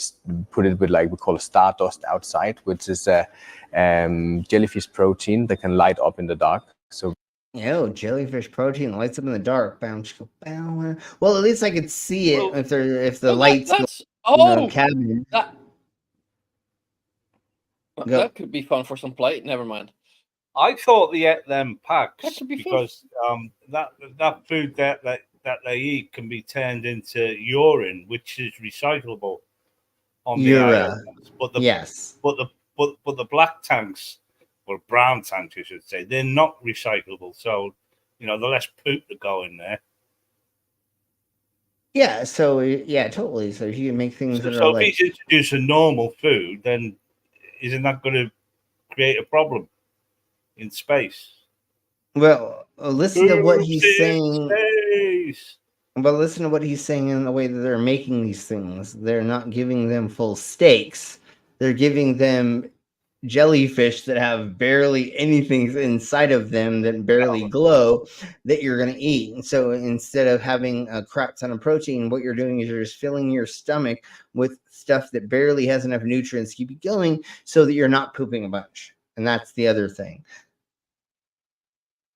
put it with like we call a stardust outside, which is a jellyfish protein that can light up in the dark. So jellyfish protein lights up in the dark. Well, at least I could see it if the lights go in the cabin. That could be fun for some plate. Never mind. I thought they ate them packs because that food that they eat can be turned into urine, which is recyclable on the ISS. But the black tanks, or brown tanks, I should say, they're not recyclable. So the less poop that go in there. Yeah. So totally. So if you can make things that are so like, if you introduce a normal food, then isn't that going to create a problem in space? Well, listen to what he's saying. But listen to what he's saying in the way that they're making these things. They're not giving them full steaks. They're giving them jellyfish that have barely anything inside of them that barely glow that you're going to eat. And so instead of having a crap ton of protein, what you're doing is you're just filling your stomach with stuff that barely has enough nutrients to keep you going so that you're not pooping a bunch. And that's the other thing.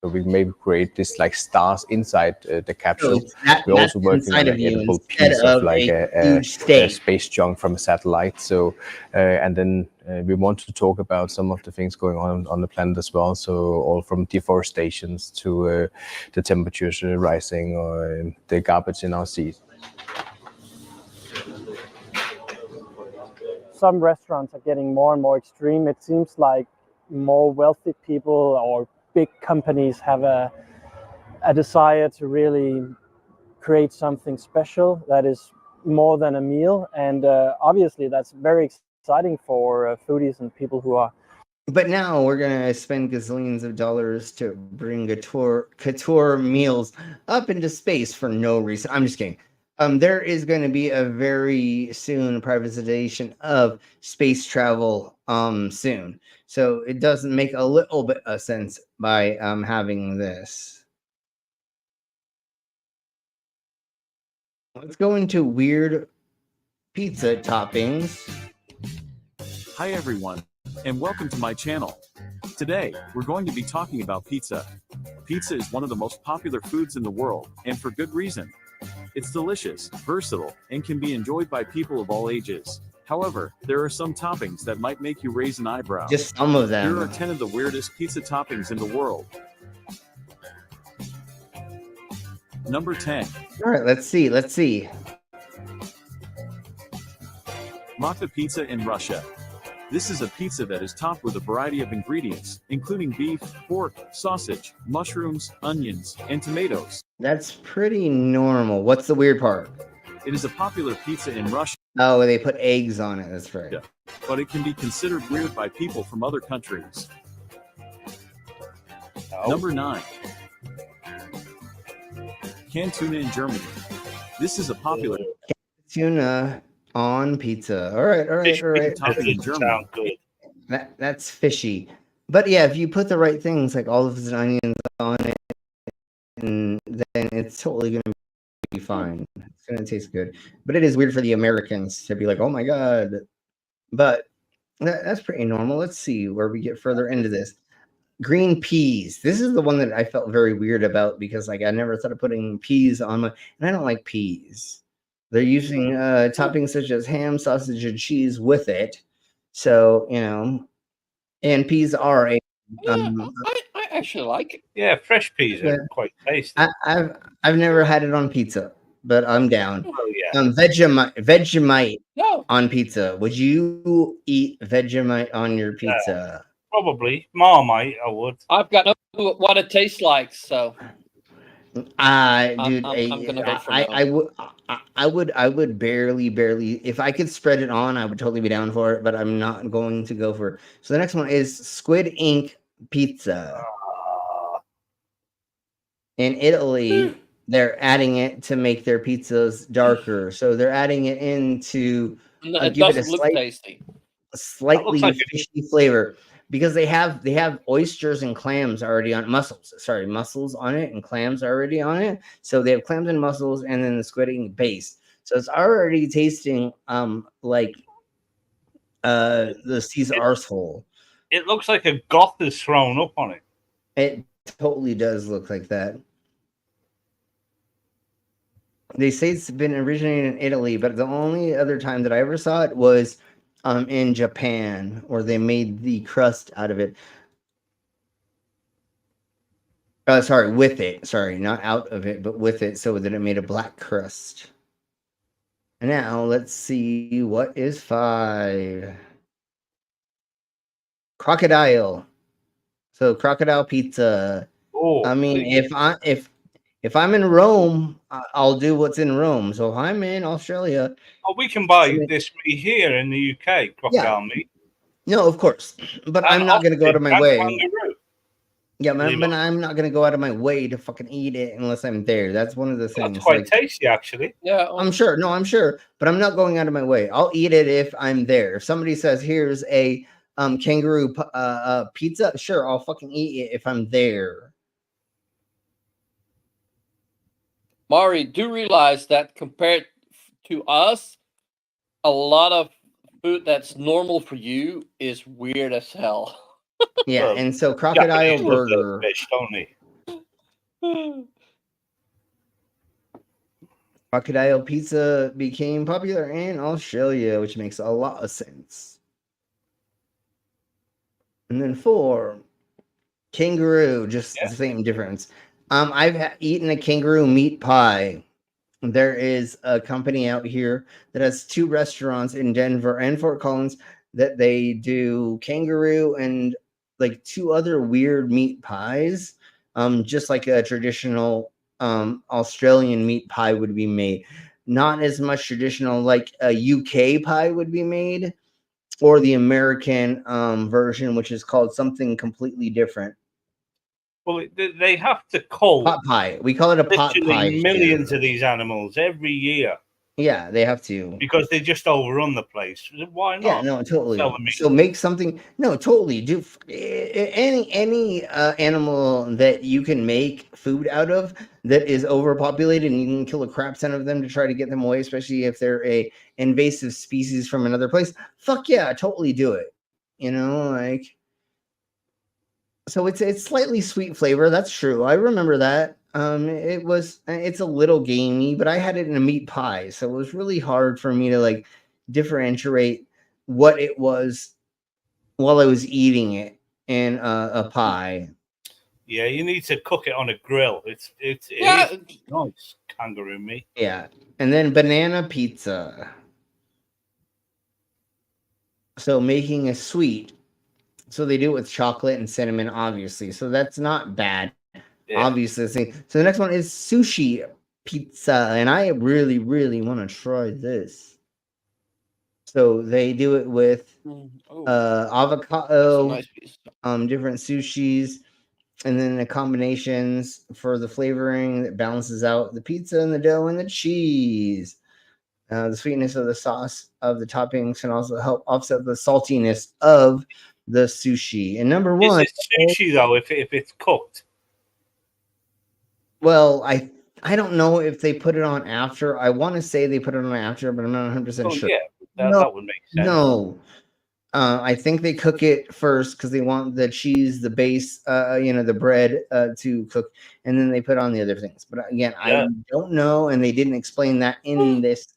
So we maybe create this like stars inside the capsule. So We're also working on an edible piece of like a space junk from a satellite. So and then we want to talk about some of the things going on the planet as well. So all from deforestations to the temperatures rising or the garbage in our seas. Some restaurants are getting more and more extreme. It seems like more wealthy people or big companies have a desire to really create something special that is more than a meal. And obviously that's very exciting for foodies and people who are. But now we're going to spend gazillions of dollars to bring couture meals up into space for no reason. I'm just kidding. There is going to be a very soon privatization of space travel soon. So it doesn't make a little bit of sense by having this. Let's go into weird pizza toppings. Hi everyone, and welcome to my channel. Today, we're going to be talking about pizza. Pizza is one of the most popular foods in the world, and for good reason. It's delicious, versatile, and can be enjoyed by people of all ages. However, there are some toppings that might make you raise an eyebrow. Just some of them. Here are 10 of the weirdest pizza toppings in the world. Number 10. All right, let's see. Maca pizza in Russia. This is a pizza that is topped with a variety of ingredients, including beef, pork, sausage, mushrooms, onions, and tomatoes. That's pretty normal. What's the weird part? It is a popular pizza in Russia. Oh, they put eggs on it. That's right. But it can be considered weird by people from other countries. Number 9. Canned tuna in Germany. This is a popular tuna on pizza. All right. Topping in Germany. That's fishy. But yeah, if you put the right things like olives and onions on it, and then it's totally going to be fine. It's going to taste good. But it is weird for the Americans to be like, oh my God. But that's pretty normal. Let's see where we get further into this. Green peas. This is the one that I felt very weird about because like I never thought of putting peas on my, and I don't like peas. They're using toppings such as ham, sausage, and cheese with it. So, you know, and peas are a I actually like it. Yeah, fresh peas are quite tasty. I've never had it on pizza, but I'm down. Oh, yeah. Vegemite on pizza. Would you eat Vegemite on your pizza? Probably Marmite. I would. I've got no clue what it tastes like, so. Dude, I'm gonna vote for no. I would barely. If I could spread it on, I would totally be down for it. But I'm not going to go for it. So the next one is Squid Ink pizza. In Italy, they're adding it to make their pizzas darker. So they're adding it in to give it a slightly fishy flavor. Because they have oysters and clams already on mussels on it and clams already on it. So they have clams and mussels and then the squid ink base. So it's already tasting like the sea's arsehole. It looks like a goth is thrown up on it. It totally does look like that. They say it's been originated in Italy, but the only other time that I ever saw it was in Japan, where they made the crust out of it. With it. Sorry, not out of it, but with it, so that it made a black crust. And now let's see what is 5. Crocodile. So crocodile pizza. Oh, I mean, if I'm in Rome, I'll do what's in Rome. So if I'm in Australia, we can buy this meat here in the UK, crocodile meat. No, of course, but I'm not going to go out of my way. Kangaroo. Yeah, but I'm not going to go out of my way to fucking eat it unless I'm there. That's one of the things. That's quite tasty, actually. Yeah, I'm sure. No, I'm sure, but I'm not going out of my way. I'll eat it if I'm there. If somebody says, "Here's a kangaroo pizza, sure, I'll fucking eat it if I'm there. Mari, do realize that compared to us, a lot of food that's normal for you is weird as hell. Yeah, and so crocodile burger. Fish, don't they? Crocodile pizza became popular in Australia, which makes a lot of sense. And then 4, kangaroo, just the same difference. I've eaten a kangaroo meat pie. There is a company out here that has 2 restaurants in Denver and Fort Collins that they do kangaroo and like 2 other weird meat pies, just like a traditional Australian meat pie would be made. Not as much traditional like a UK pie would be made, or the American version, which is called something completely different. Well, they have to cull pot pie. We call it a pot pie. Millions of these animals every year. Yeah, they have to, because they just overrun the place. Why not? Yeah, no, totally. So make something. No, totally. Do any animal that you can make food out of that is overpopulated, and you can kill a crap ton of them to try to get them away, especially if they're a invasive species from another place. Fuck yeah, totally do it. You know, like. So it's slightly sweet flavor. That's true. I remember that. It's a little gamey, but I had it in a meat pie, so it was really hard for me to like differentiate what it was while I was eating it in a pie. Yeah, you need to cook it on a grill. It's nice kangaroo meat. Yeah, and then banana pizza. So making a sweet. So they do it with chocolate and cinnamon, obviously. So that's not bad. Yeah. Obviously. So the next one is sushi pizza. And I really, really want to try this. So they do it with avocado, different sushis, and then the combinations for the flavoring that balances out the pizza and the dough and the cheese. The sweetness of the sauce of the toppings can also help offset the saltiness of the sushi. And number 1 is it sushi though if it's cooked? Well, I don't know if they put it on after. I want to say they put it on after, but I'm not 100% sure. Yeah, that would make sense. No, I think they cook it first because they want the cheese, the base, the bread to cook, and then they put on the other things. But again, I don't know, and they didn't explain that in this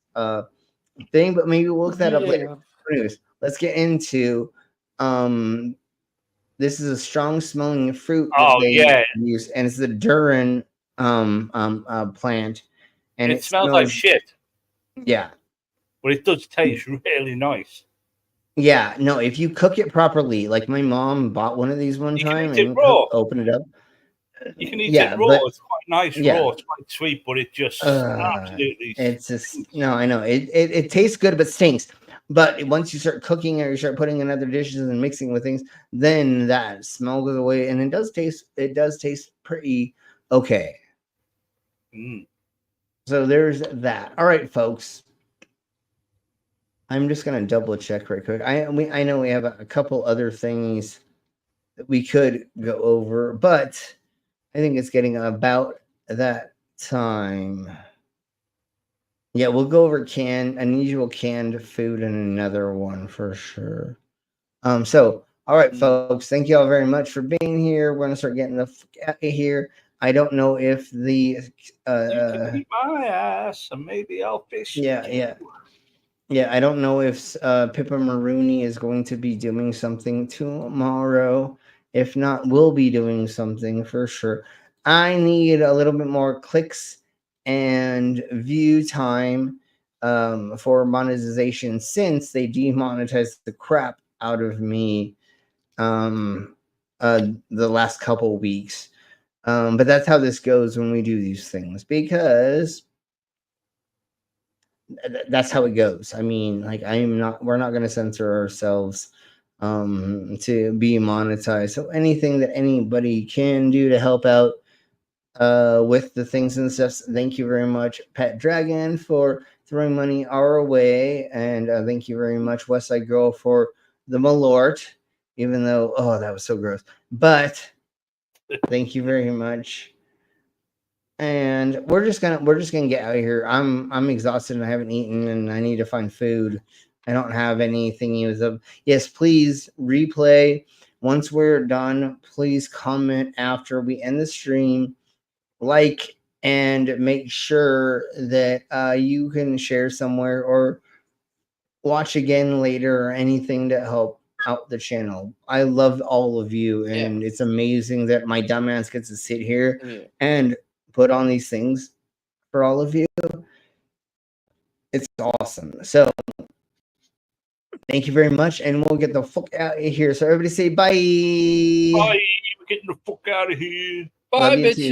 thing. But maybe we'll look that up later. Anyways, let's get into. This is a strong smelling fruit that they use, and it's the Durin plant, and it smells like shit. Yeah, but it does taste really nice. Yeah, no, if you cook it properly, like my mom bought one of these one time and open it up. You can eat it raw. It's quite nice raw. It's quite sweet, but it just absolutely. It's just no, I know it tastes good, but stinks. But once you start cooking or you start putting in other dishes and mixing with things, then that smell goes away, and it does taste pretty okay. So there's that. All right, folks. I'm just gonna double check right quick. I know we have a couple other things that we could go over, but I think it's getting about that time. Yeah, we'll go over unusual canned food and another one for sure. So all right, folks, thank you all very much for being here. We're gonna start getting the fuck out of here. I don't know if the you can eat my ass, and maybe I'll fish. Yeah, I don't know if Pippa Marooney is going to be doing something tomorrow. If not, we'll be doing something for sure. I need a little bit more clicks and view time for monetization since they demonetized the crap out of me the last couple weeks. But that's how this goes when we do these things, because that's how it goes. I mean, like we're not going to censor ourselves to be monetized. So anything that anybody can do to help out with the things and stuff. Thank you very much, Pet Dragon, for throwing money our way. And thank you very much, Westside Girl, for the Malort. even though, oh, that was so gross. But thank you very much. And we're just gonna get out of here. I'm exhausted and I haven't eaten and I need to find food. I don't have anything to use up. Yes, please replay. Once we're done, please comment after we end the stream, like, and make sure that you can share somewhere or watch again later or anything to help out the channel. I love all of you, and it's amazing that my dumbass gets to sit here and put on these things for all of you. It's awesome. So thank you very much, and we'll get the fuck out of here. So everybody say bye. Bye. We're getting the fuck out of here. Bye, bitches.